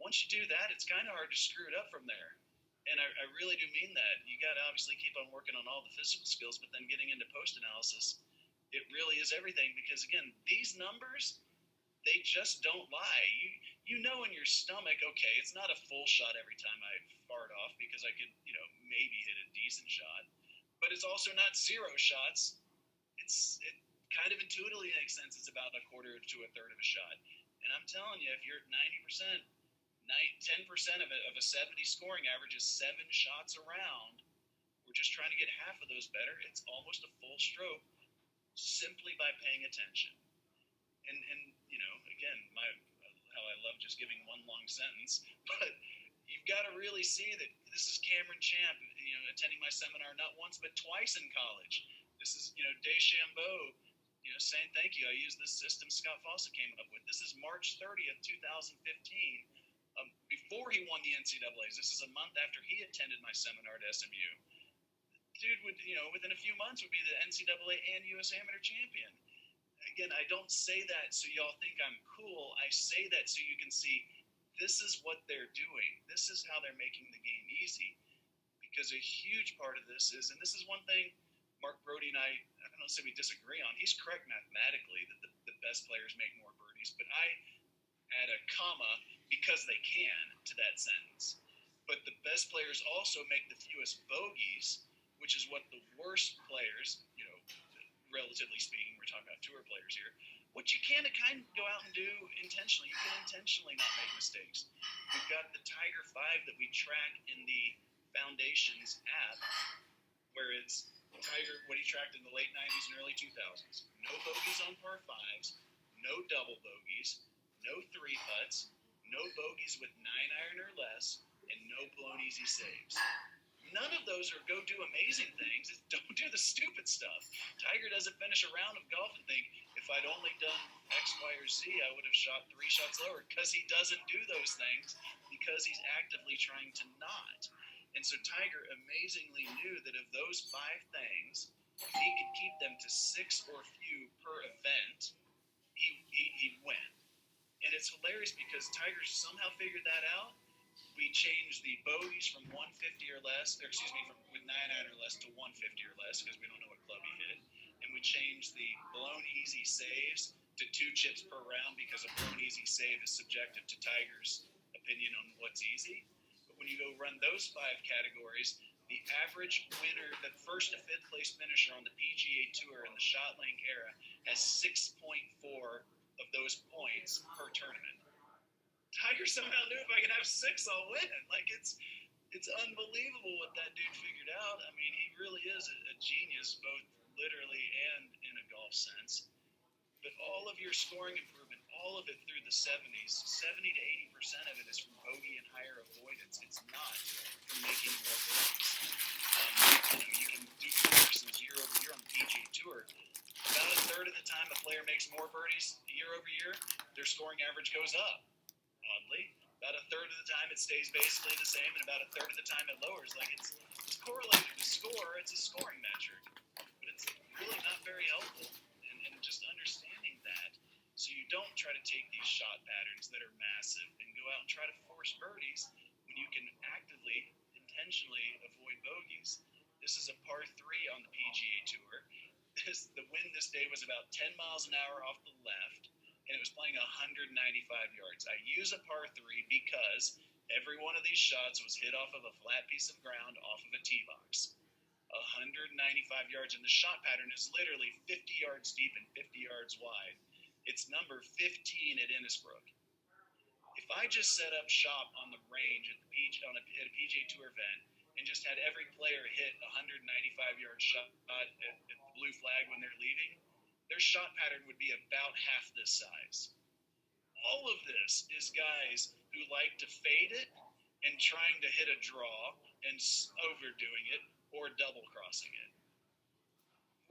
Once you do that, it's kind of hard to screw it up from there. And I really do mean that. You got to obviously keep on working on all the physical skills, but then getting into post-analysis, it really is everything. Because, again, these numbers, they just don't lie. You know in your stomach, okay, it's not a full shot every time I fart off because I could, maybe hit a decent shot. But it's also not 0 shots. It kind of intuitively makes sense. It's about a quarter to a third of a shot. And I'm telling you, if you're at 90%, 10% of a 70 scoring average is 7 shots around. We're just trying to get half of those better. It's almost a full stroke simply by paying attention. And again, how I love just giving one long sentence, but you've got to really see that this is Cameron Champ, attending my seminar not once but twice in college. This is, Deschambeau, saying thank you. I use this system Scott Fawcett came up with. This is March 30th, 2015. Before he won the NCAAs, this is a month after he attended my seminar at SMU. Dude would, within a few months would be the NCAA and U.S. Amateur champion. Again, I don't say that so y'all think I'm cool. I say that so you can see this is what they're doing. This is how they're making the game easy. Because a huge part of this is, and this is one thing Mark Brody and I don't say we disagree on. He's correct mathematically that the best players make more birdies, but I add a comma because they can to that sentence. But the best players also make the fewest bogeys, which is what the worst players, relatively speaking, we're talking about tour players here, what you can kind of go out and do intentionally. You can intentionally not make mistakes. We've got the Tiger 5 that we track in the Foundations app, where it's Tiger, what he tracked in the late 90s and early 2000s. No bogeys on par 5s, no double bogeys, no 3-putts, no bogeys with 9-iron or less, and no blown easy saves. None of those are go do amazing things. It's don't do the stupid stuff. Tiger doesn't finish a round of golf and think, if I'd only done X, Y, or Z, I would have shot 3 shots lower, because he doesn't do those things because he's actively trying to not. And so Tiger amazingly knew that of those 5 things, if he could keep them to 6 or few per event, he'd win. And it's hilarious because Tiger somehow figured that out. We changed the bogeys from 150 or less, with 9-iron or less to 150 or less because we don't know what club he hit. And we changed the blown easy saves to 2 chips per round because a blown easy save is subjective to Tiger's opinion on what's easy. But when you go run those 5 categories, the average winner, the first to 5th place finisher on the PGA Tour in the ShotLink era, has 6.4 of those points per tournament. Tiger somehow knew if I can have 6, I'll win. Like, it's unbelievable what that dude figured out. I mean, he really is a genius, both literally and in a golf sense. But all of your scoring improvement, all of it through the 70s, 70 to 80% of it is from bogey and higher avoidance. It's not from making more birdies. You can do comparisons year over year on the PGA Tour. About a third of the time a player makes more birdies year over year, their scoring average goes up. Oddly, About a third of the time it stays basically the same, and about a third of the time it lowers. Like it's correlated with score. It's a scoring metric, but it's really not very helpful. And just understanding that, so you don't try to take these shot patterns that are massive and go out and try to force birdies when you can actively, intentionally avoid bogeys. This is a par 3 on the PGA Tour. The wind this day was about 10 miles an hour off the left, and it was playing 195 yards. I use a par 3 because every one of these shots was hit off of a flat piece of ground off of a tee box. 195 yards, and the shot pattern is literally 50 yards deep and 50 yards wide. It's number 15 at Innisbrook. If I just set up shop on the range at a PGA Tour event and just had every player hit 195-yard shot at the blue flag when they're leaving, their shot pattern would be about half this size. All of this is guys who like to fade it and trying to hit a draw and overdoing it or double crossing it,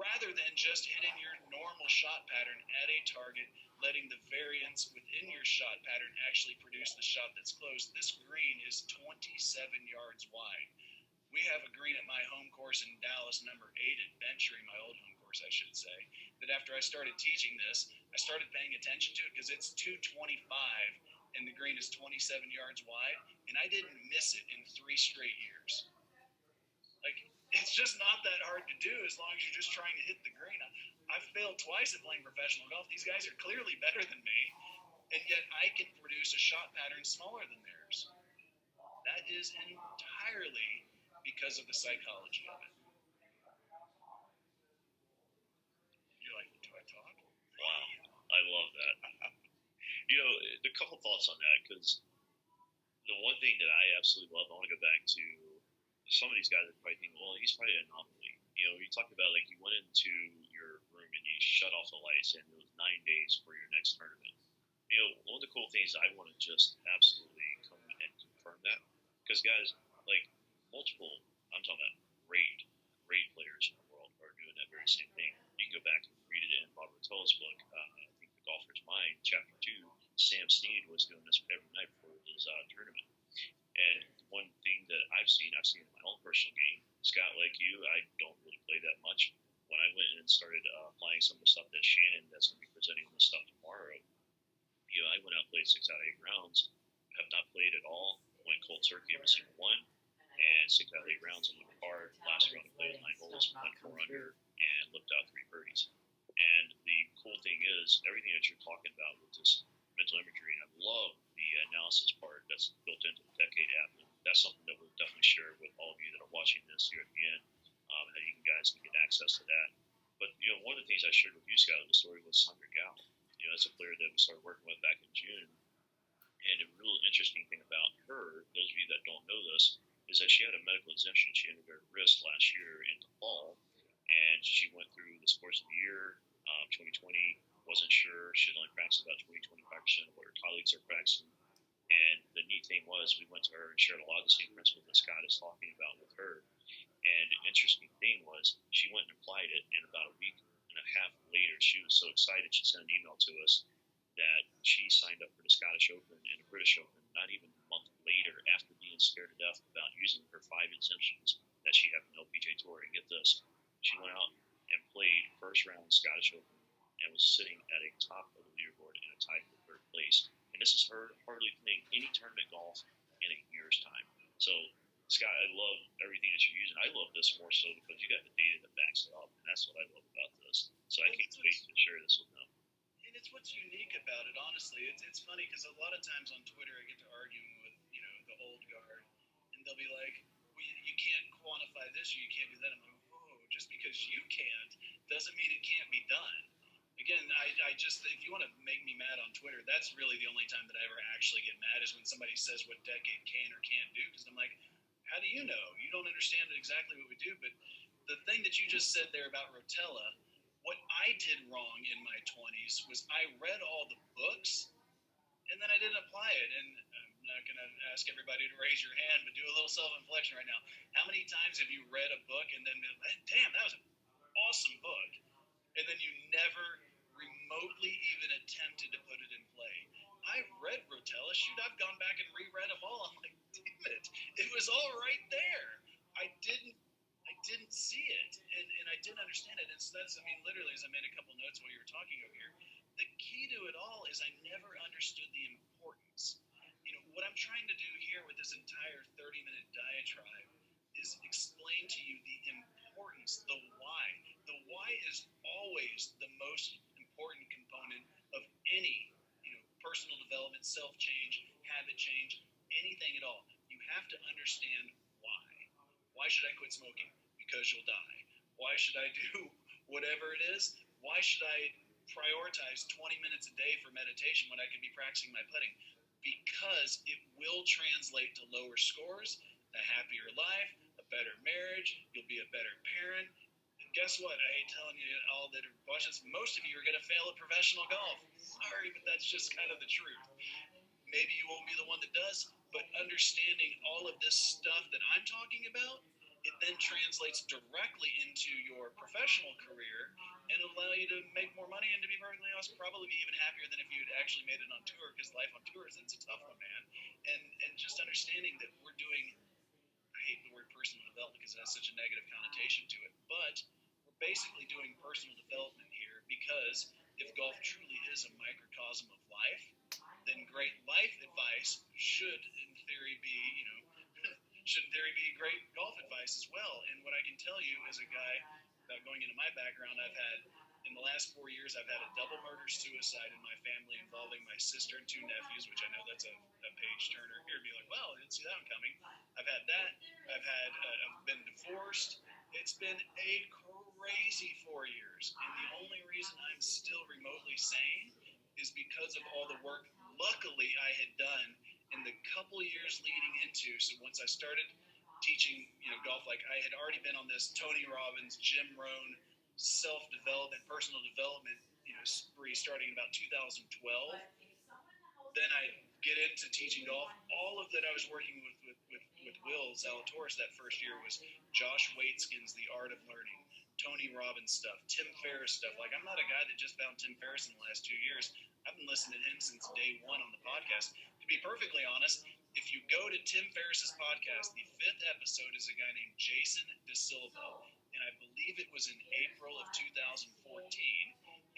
rather than just hitting your normal shot pattern at a target, letting the variance within your shot pattern actually produce the shot that's close. This green is 27 yards wide. We have a green at my home course in Dallas, number 8 at Bentry, my old home course, I should say, that after I started teaching this, I started paying attention to it because it's 225 and the green is 27 yards wide, and I didn't miss it in 3 straight years. Like, it's just not that hard to do as long as you're just trying to hit the green. I've failed twice at playing professional golf. These guys are clearly better than me, and yet I can produce a shot pattern smaller than theirs. That is entirely because of the psychology of it. You're like, do I talk? Wow, I love that. A couple thoughts on that, because the one thing that I absolutely love, I want to go back to some of these guys are probably thinking, well, he's probably an anomaly. You talked about, like, you went into your room and you shut off the lights, and it was 9 days for your next tournament. One of the cool things, I want to just absolutely come and confirm that, because guys, like, multiple, I'm talking about great players in the world are doing that very same thing. You can go back and read it in Bob Rotella's book, I think The Golfer's Mind, Chapter 2. Sam Snead was doing this every night before his tournament. And one thing that I've seen in my own personal game, Scott, like you, I don't really play that much. When I went and started applying some of the stuff that Shannon, that's going to be presenting on this stuff tomorrow, I went out and played 6 out of 8 rounds, have not played at all, went cold turkey every single one, and 6 out of 8 rounds and went hard. Last round I played 9 holes, went 4 under, and lipped out 3 birdies. And the cool thing is, everything that you're talking about with this mental imagery, and I love the analysis part that's built into the Decade app. And that's something that we'll definitely share with all of you that are watching this here at the end, how you guys can get access to that. But, one of the things I shared with you, Scott, in the story was Sandra Gao. That's a player that we started working with back in June. And a real interesting thing about her, those of you that don't know this, is that she had a medical exemption. She ended her wrist last year in the fall, and she went through this course of the year, 2020, wasn't sure. She only practiced about 20-25% of what her colleagues are practicing. And the neat thing was, we went to her and shared a lot of the same principles that Scott is talking about with her. And the interesting thing was, she went and applied it, and about a week and a half later, she was so excited, she sent an email to us that she signed up for the Scottish Open and the British Open not even a month later, after being scared to death about using her 5 exemptions that she had from the LPGA Tour. And get this, she went out and played first round Scottish Open and was sitting at a top of the leaderboard in a tie for 3rd place. And this is her hardly playing any tournament golf in a year's time. So, Scott, I love everything that you're using. I love this more so because you got the data that backs it up, and that's what I love about this. So I can't wait to share this with them. And it's what's unique about it, honestly. It's funny because a lot of times on Twitter I get to arguing with, the old guard, and they'll be like, well, you can't quantify this or you can't do that. I'm like, whoa, just because you can't doesn't mean it can't be done. Again, I just, if you want to make me mad on Twitter, that's really the only time that I ever actually get mad is when somebody says what Decade can or can't do, because I'm like, how do you know? You don't understand exactly what we do. But the thing that you just said there about Rotella, what I did wrong in my 20s was I read all the books, and then I didn't apply it. And I'm not going to ask everybody to raise your hand, but do a little self-inflection right now. How many times have you read a book and then been like, damn, that was an awesome book, and then you never remotely even attempted to put it in play? I read Rotella. Shoot, I've gone back and reread them all. I'm like, damn it, it was all right there. I didn't see it, and I didn't understand it. And so that's, I mean, literally, as I made a couple notes while you were talking over here, the key to it all is I never understood the importance. What I'm trying to do here with this entire 30-minute diatribe is explain to you the importance, the why. The why is always the most important component of any, personal development, self-change, habit change, anything at all. You have to understand why. Why should I quit smoking? Because you'll die. Why should I do whatever it is? Why should I prioritize 20 minutes a day for meditation when I can be practicing my putting? Because it will translate to lower scores, a happier life, a better marriage, you'll be a better parent. And guess what? I hate telling you all that are watching this, most of you are going to fail at professional golf. Sorry, but that's just kind of the truth. Maybe you won't be the one that does, but understanding all of this stuff that I'm talking about, it then translates directly into your professional career and allow you to make more money and, to be perfectly honest, probably be even happier than if you had actually made it on tour, because life on tour it's a tough one, man. And just understanding that we're doing, I hate the word personal development because it has such a negative connotation to it, but we're basically doing personal development here, because if golf truly is a microcosm of life, then great life advice should in theory be, great golf advice as well. And what I can tell you as a guy, without going into my background, I've had, in the last 4 years, I've had a double murder-suicide in my family involving my sister and 2 nephews, which I know that's a page-turner here, be like, wow, I didn't see that one coming. I've had that. I've been divorced. It's been a crazy 4 years. And the only reason I'm still remotely sane is because of all the work, luckily, I had done in the couple years leading into, so once I started teaching, golf, like I had already been on this Tony Robbins, Jim Rohn, self-development, personal development, spree starting about 2012. Then I get into teaching golf. All of that I was working with Will Zalatoris that first year was Josh Waitskin's The Art of Learning, Tony Robbins stuff, Tim Ferriss stuff. Like, I'm not a guy that just found Tim Ferriss in the last 2 years. I've been listening to him since day one on the podcast. To be perfectly honest, if you go to Tim Ferriss's podcast, the 5th episode is a guy named Jason DeSilva, and I believe it was in April of 2014.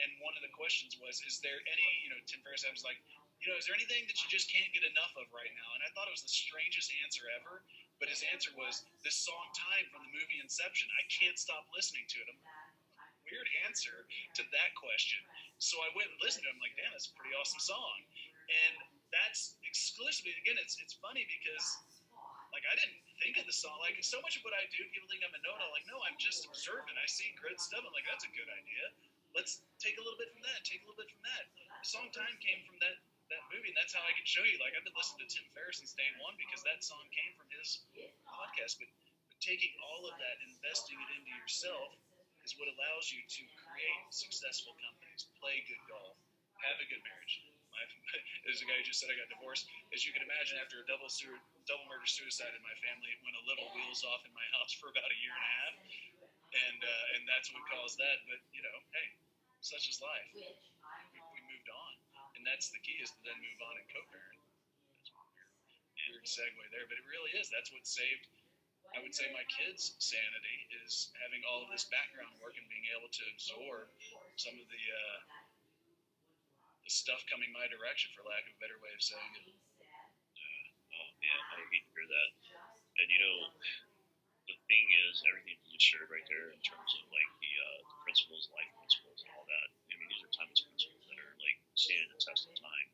And one of the questions was, is there any, Tim Ferriss was like, is there anything that you just can't get enough of right now? And I thought it was the strangest answer ever, but his answer was, this song Time from the movie Inception. I can't stop listening to it. Weird answer to that question. So I went and listened to him, like, damn, that's a pretty awesome song. And that's exclusively, again, it's funny because, like, I didn't think of the song. Like, so much of what I do, people think I'm a know-it-all. Like, no, I'm just observant. I see great stuff. I'm like, that's a good idea. Let's take a little bit from that, take a little bit from that. The song Time came from that movie, and that's how I can show you. Like, I've been listening to Tim Ferriss since day one because that song came from his podcast. But taking all of that, investing it into yourself, is what allows you to create successful companies, play good golf, have a good marriage. There's a guy who just said I got divorced. As you can imagine, after a double murder-suicide in my family, it went a little wheels off in my house for about a year and a half. And that's what caused that. But, hey, such is life. We moved on. And that's the key, is to then move on and co-parent. That's a weird segue there. But it really is. That's what saved, I would say, my kids' sanity, is having all of this background work and being able to absorb some of the stuff coming my direction, for lack of a better way of saying it. Oh, man, I hate to hear that. And, the thing is, everything you just shared right there in terms of, like, the principles, life principles, and all that, I mean, these are timeless principles that are, like, standing the test of time.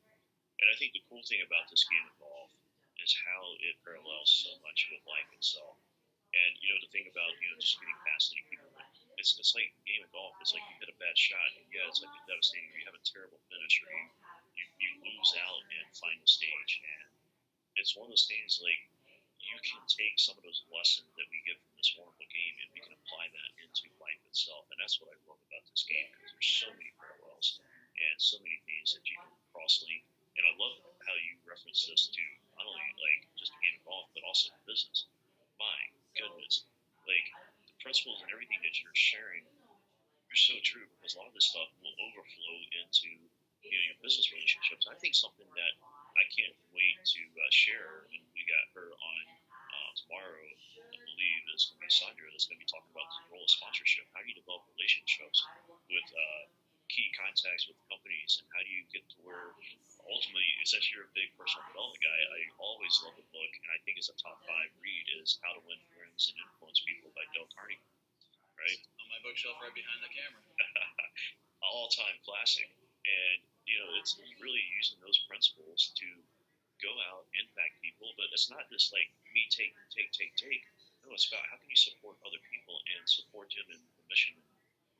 And I think the cool thing about this game of golf is how it parallels so much with life itself. And, the thing about, just getting past any people, it's like a game of golf. It's like you hit a bad shot, and yeah, it's like a devastating, you have a terrible finish, or you lose out in final stage. And it's one of those things, like, you can take some of those lessons that we get from this wonderful game, and we can apply that into life itself. And that's what I love about this game, because there's so many parallels and so many things that you can cross-link. And I love how you reference this to not only, like, just a game of golf, but also business. My goodness. Like, the principles and everything that you're sharing are so true, because a lot of this stuff will overflow into your business relationships. I think something that I can't wait to share, and we got her on tomorrow, I believe, is going to be Sandra, that's going to be talking about the role of sponsorship. How do you develop relationships with key contacts with companies, and how do you get to where ultimately, since you're a big personal development guy, I always love the book, and I think it's a top 5 read, is How to Win Friends and Influence People by Dale Carnegie, right? On my bookshelf right behind the camera. All-time classic. And, it's really using those principles to go out, impact people, but it's not just like me take. No, it's about how can you support other people and support them in the mission and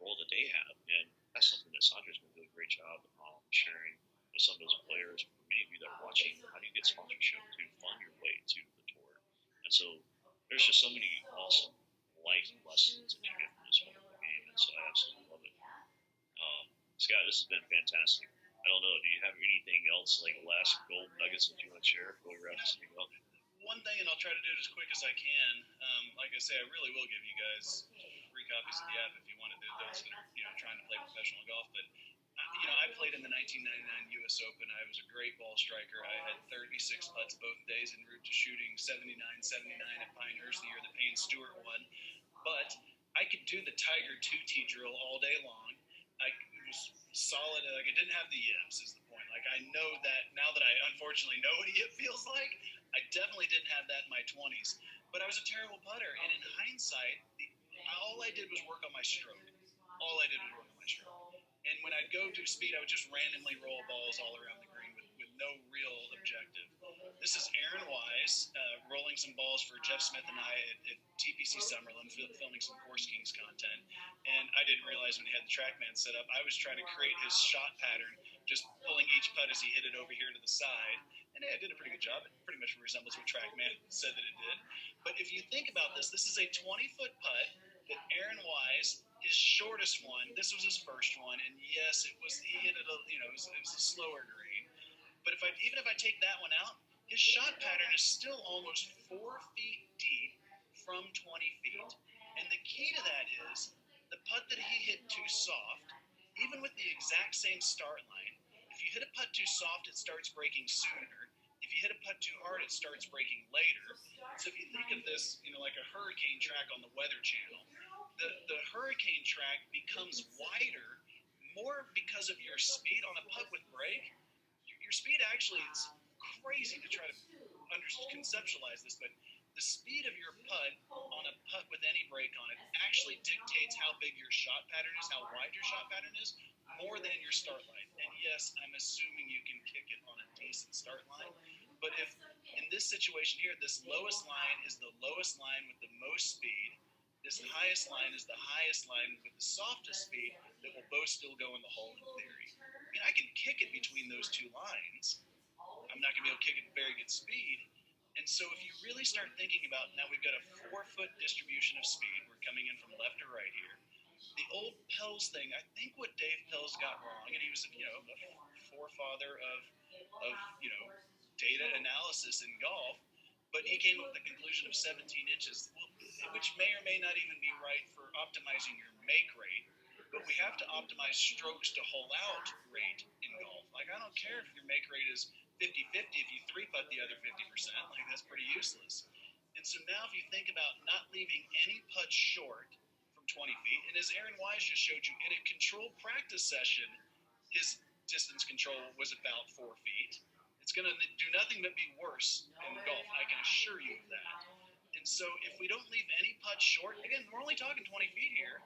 role that they have. And that's something that Sandra's going to do a great job sharing with some of those players. For many of you that are watching, how do you get sponsorship to fund your way to the tour? And so there's just so many awesome life lessons that you get from this wonderful game, and so I absolutely love it. Scott, this has been fantastic. I don't know, do you have anything else, like last gold nuggets that you want to share before we wrap this thing up? One thing, and I'll try to do it as quick as I can. Like I say, I really will give you guys free copies of the app if you want to do those that are trying to play professional golf. But I played in the 1999 U.S. Open. I was a great ball striker. I had 36 putts both days en route to shooting 79 at Pinehurst the year that Payne Stewart won. But I could do the Tiger 2T drill all day long. I was solid. Like, I didn't have the yips is the point. Like, I know that now that I unfortunately know what a yip feels like. I definitely didn't have that in my 20s. But I was a terrible putter. And in hindsight, all I did was work on my stroke. And when I'd go do speed, I would just randomly roll balls all around the green with no real objective. This is Aaron Wise rolling some balls for Jeff Smith and I at TPC Summerlin, filming some Course Kings content. And I didn't realize when he had the TrackMan set up, I was trying to create his shot pattern, just pulling each putt as he hit it over here to the side. And I did a pretty good job. It pretty much resembles what TrackMan said that it did. But if you think about this is a 20-foot putt that Aaron Wise, his shortest one, this was his first one, and yes, he hit it it was a slower green. But even if I take that one out, his shot pattern is still almost 4 feet deep from 20 feet. And the key to that is the putt that he hit too soft, even with the exact same start line, if you hit a putt too soft, it starts breaking sooner. If you hit a putt too hard, it starts breaking later. So if you think of this, like a hurricane track on the Weather Channel, the hurricane track becomes wider more because of your speed on a putt with break. Your speed actually, it's crazy to try to conceptualize this, but the speed of your putt on a putt with any break on it actually dictates how big your shot pattern is, how wide your shot pattern is, more than your start line. And yes, I'm assuming you can kick it on a decent start line, but if in this situation here, this lowest line is the lowest line with the most speed, this highest line is the highest line with the softest speed, that will both still go in the hole in theory. I mean, I can kick it between those two lines. I'm not going to be able to kick it at very good speed. And so if you really start thinking about, now we've got a 4-foot distribution of speed. We're coming in from left to right here. The old Pelz thing, I think what Dave Pelz got wrong, and he was, a forefather of data analysis in golf, but he came up with the conclusion of 17 inches, which may or may not even be right for optimizing your make rate. But we have to optimize strokes to hole out rate in golf. Like, I don't care if your make rate is 50-50 if you 3-putt the other 50%. Like, that's pretty useless. And so now if you think about not leaving any putt short from 20 feet, and as Aaron Wise just showed you, in a controlled practice session, his distance control was about 4 feet. It's going to do nothing but be worse in golf. I can assure you of that. And so if we don't leave any putt short, again, we're only talking 20 feet here.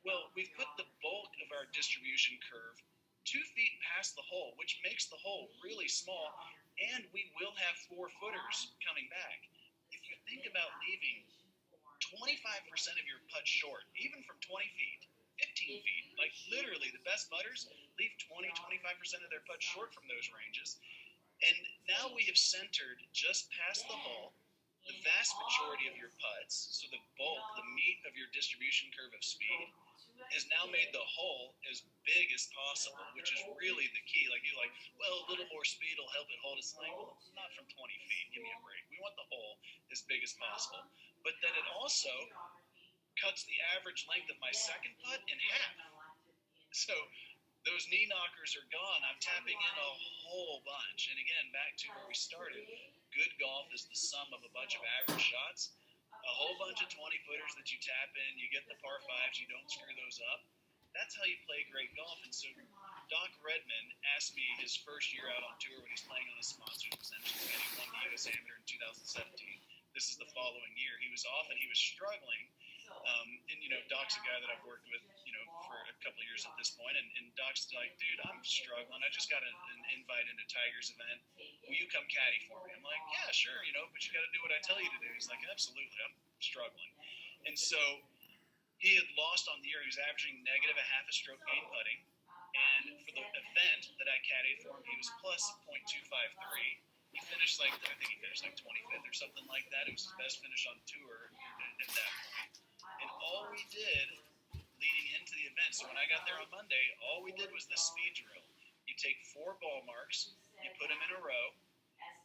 Well, we've put the bulk of our distribution curve 2 feet past the hole, which makes the hole really small, and we will have 4-footers coming back. If you think about leaving 25% of your putt short, even from 20 feet, 15 feet, like literally the best putters leave 20-25% of their putt short from those ranges. And now we have centered just past the hole the vast majority of your putts, so the bulk, the meat of your distribution curve of speed, has now made the hole as big as possible, which is really the key. Like, you're like, well, a little more speed will help it hold its length. Well, not from 20 feet. Give me a break. We want the hole as big as possible. But then it also cuts the average length of my second putt in half. So those knee knockers are gone. I'm tapping in a whole bunch. And again, back to where we started, good golf is the sum of a bunch of average shots, a whole bunch of 20-footers that you tap in, you get the par fives, you don't screw those up. That's how you play great golf. And so Doc Redman asked me his first year out on tour when he's playing on a sponsored essentially, and he won the U.S. Amateur in 2017. This is the following year. He was off and he was struggling. And, you know, Doc's a guy that I've worked with, you know, for a couple of years at this point. And Doc's like, dude, I'm struggling. I just got an invite into Tiger's event. Will you come caddy for me? I'm like, yeah, sure, you know, but you got to do what I tell you to do. He's like, absolutely, I'm struggling. And so he had lost on the year. He was averaging negative a half a stroke gain putting. And for the event that I caddied for him, he was plus .253. He finished like, I think he finished like 25th or something like that. It was his best finish on tour at that point. And all we did leading into the event, so when I got there on Monday, all we did was the speed drill. You take 4 ball marks, you put them in a row,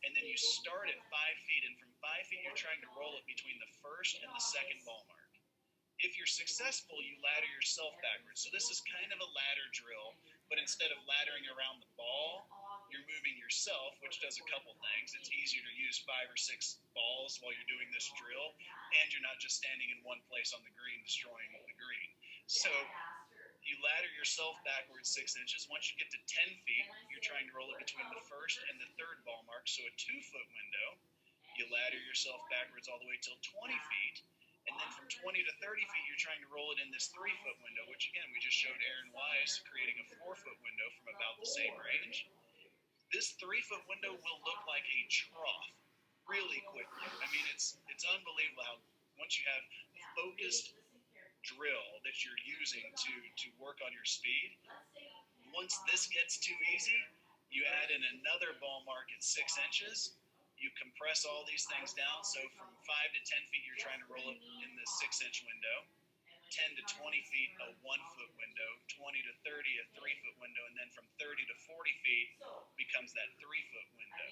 and then you start at 5 feet. And from 5 feet, you're trying to roll it between the first and the second ball mark. If you're successful, you ladder yourself backwards. So this is kind of a ladder drill, but instead of laddering around the ball, you're moving yourself, which does a couple things. It's easier to use 5 or 6 balls while you're doing this drill, and you're not just standing in one place on the green destroying the green. So you ladder yourself backwards 6 inches. Once you get to 10 feet, you're trying to roll it between the first and the third ball mark, so a 2-foot window. You ladder yourself backwards all the way till 20 feet. And then from 20 to 30 feet, you're trying to roll it in this 3-foot window, which again, we just showed Aaron Wise creating a 4-foot window from about the same range. This 3-foot window will look like a trough really quickly. I mean, it's unbelievable how once you have a focused drill that you're using to work on your speed, once this gets too easy, you add in another ball mark at 6 inches. You compress all these things down. So from 5 to 10 feet, you're trying to roll it in the 6-inch window. 10 to 20 feet, a 1-foot window. 20 to 30, a 3-foot window. And then from 30 to 40 feet becomes that 3-foot window.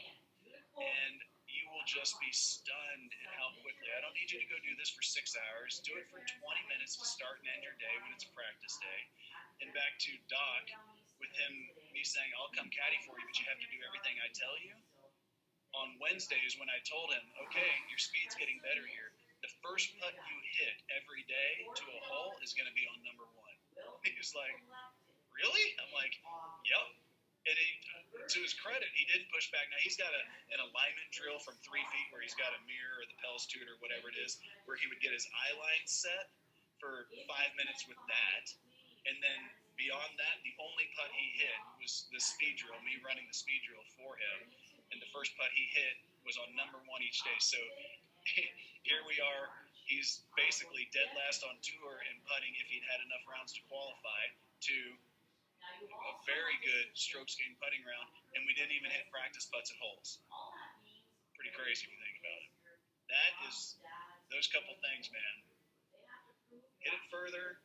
And you will just be stunned at how quickly. I don't need you to go do this for 6 hours. Do it for 20 minutes to start and end your day when it's a practice day. And back to Doc, with me saying, I'll come caddy for you, but you have to do everything I tell you. On Wednesdays when I told him, okay, your speed's getting better here, the first putt you hit every day to a hole is going to be on number 1. He was like, really? I'm like, yep. And to his credit, he didn't push back. Now, he's got an alignment drill from 3 feet where he's got a mirror or the Pels Tutor or whatever it is, where he would get his eye line set for 5 minutes with that. And then beyond that, the only putt he hit was the speed drill, me running the speed drill for him. And the first putt he hit was on number 1 each day. So here we are. He's basically dead last on tour in putting if he'd had enough rounds to qualify to a very good strokes gained putting round, and we didn't even hit practice putts at holes. Pretty crazy if you think about it. That is those couple things, man. Hit it further,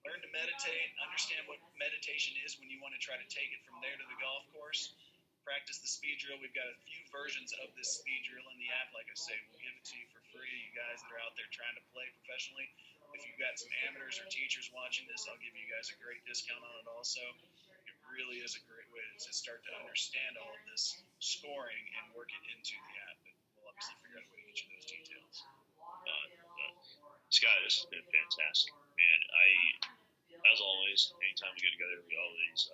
learn to meditate, understand what meditation is when you want to try to take it from there to the golf course. Practice the speed drill. We've got a few versions of this speed drill in the app. Like I say, we'll give it to you for free. You guys that are out there trying to play professionally, if you've got some amateurs or teachers watching this, I'll give you guys a great discount on it also. It really is a great way to start to understand all of this scoring and work it into the app. But we'll obviously figure out a way to get you those details. Scott, this has been fantastic, man. As always, anytime we get together, we always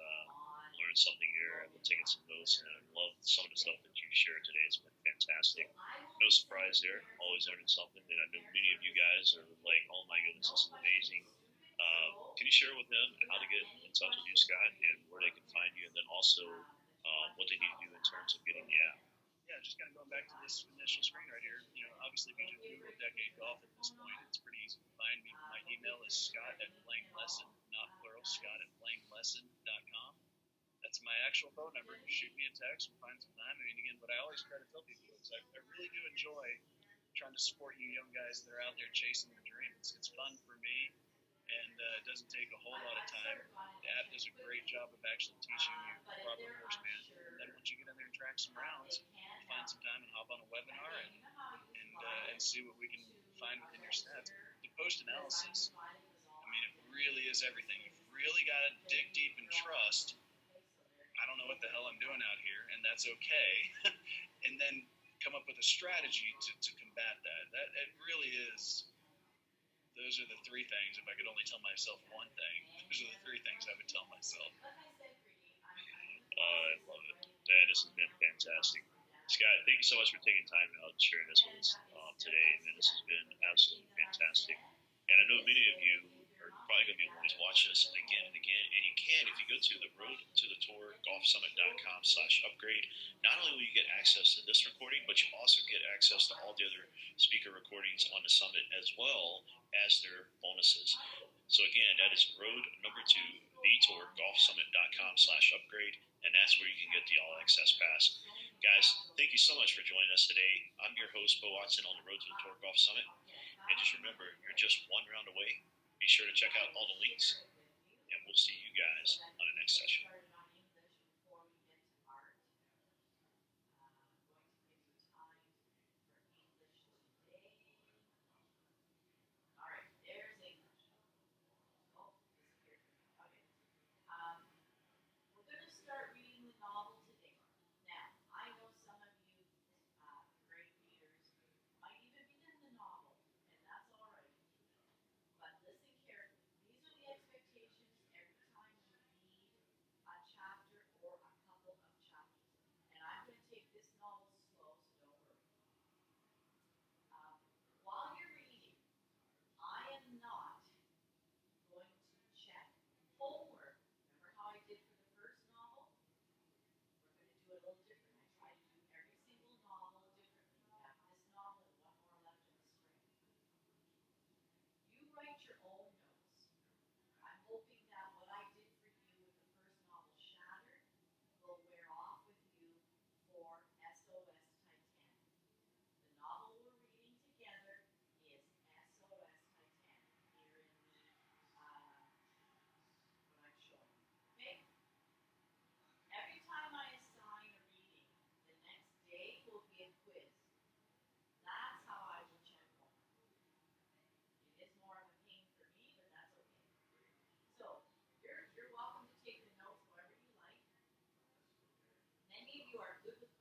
learn something here. I've been taking some notes, and I love some of the stuff that you've shared today. It's been fantastic. No surprise there. Always learning something. And I know many of you guys are like, oh my goodness, this is amazing. Can you share with them how to get in touch with you, Scott, and where they can find you, and then also what they need to do in terms of getting the app? Yeah, just kind of going back to this initial screen right here. You know, obviously, if you just Google Decade Golf at this point, it's pretty easy to find me. My email is scott@playinglesson, not plural, scott@playinglesson.com. That's my actual phone number. Shoot me a text. We'll find some time. I mean, again, what I always try to tell people is I really do enjoy trying to support you young guys that are out there chasing their dreams. It's fun for me, and it doesn't take a whole lot of time. The app does a great job of actually teaching you proper horseman. And then once you get in there and track some rounds, find some time and hop on a webinar and see what we can find within your stats. The post analysis, I mean, it really is everything. You've really got to dig deep and trust. I don't know what the hell I'm doing out here, and that's okay. And then come up with a strategy to combat that. It really is. Those are the three things. If I could only tell myself one thing, those are the three things I would tell myself. I love it. Man, this has been fantastic. Scott, thank you so much for taking time out and sharing this with us today. Man, this has been absolutely fantastic. And I know many of you are probably going to be wanting to watch this again and again. And you can if you go to the Road to the Tour golfsummit.com/upgrade. Not only will you get access to this recording, but you also get access to all the other speaker recordings on the summit as well as their bonuses. So again, that is road number 2, the tour golfsummit.com/upgrade, and that's where you can get the all access pass. Guys, thank you so much for joining us today. I'm your host, Fawcett, on the Road to the Tour Golf Summit. And just remember, you're just one round away. Be sure to check out all the links, and we'll see you guys on the next session. You are good with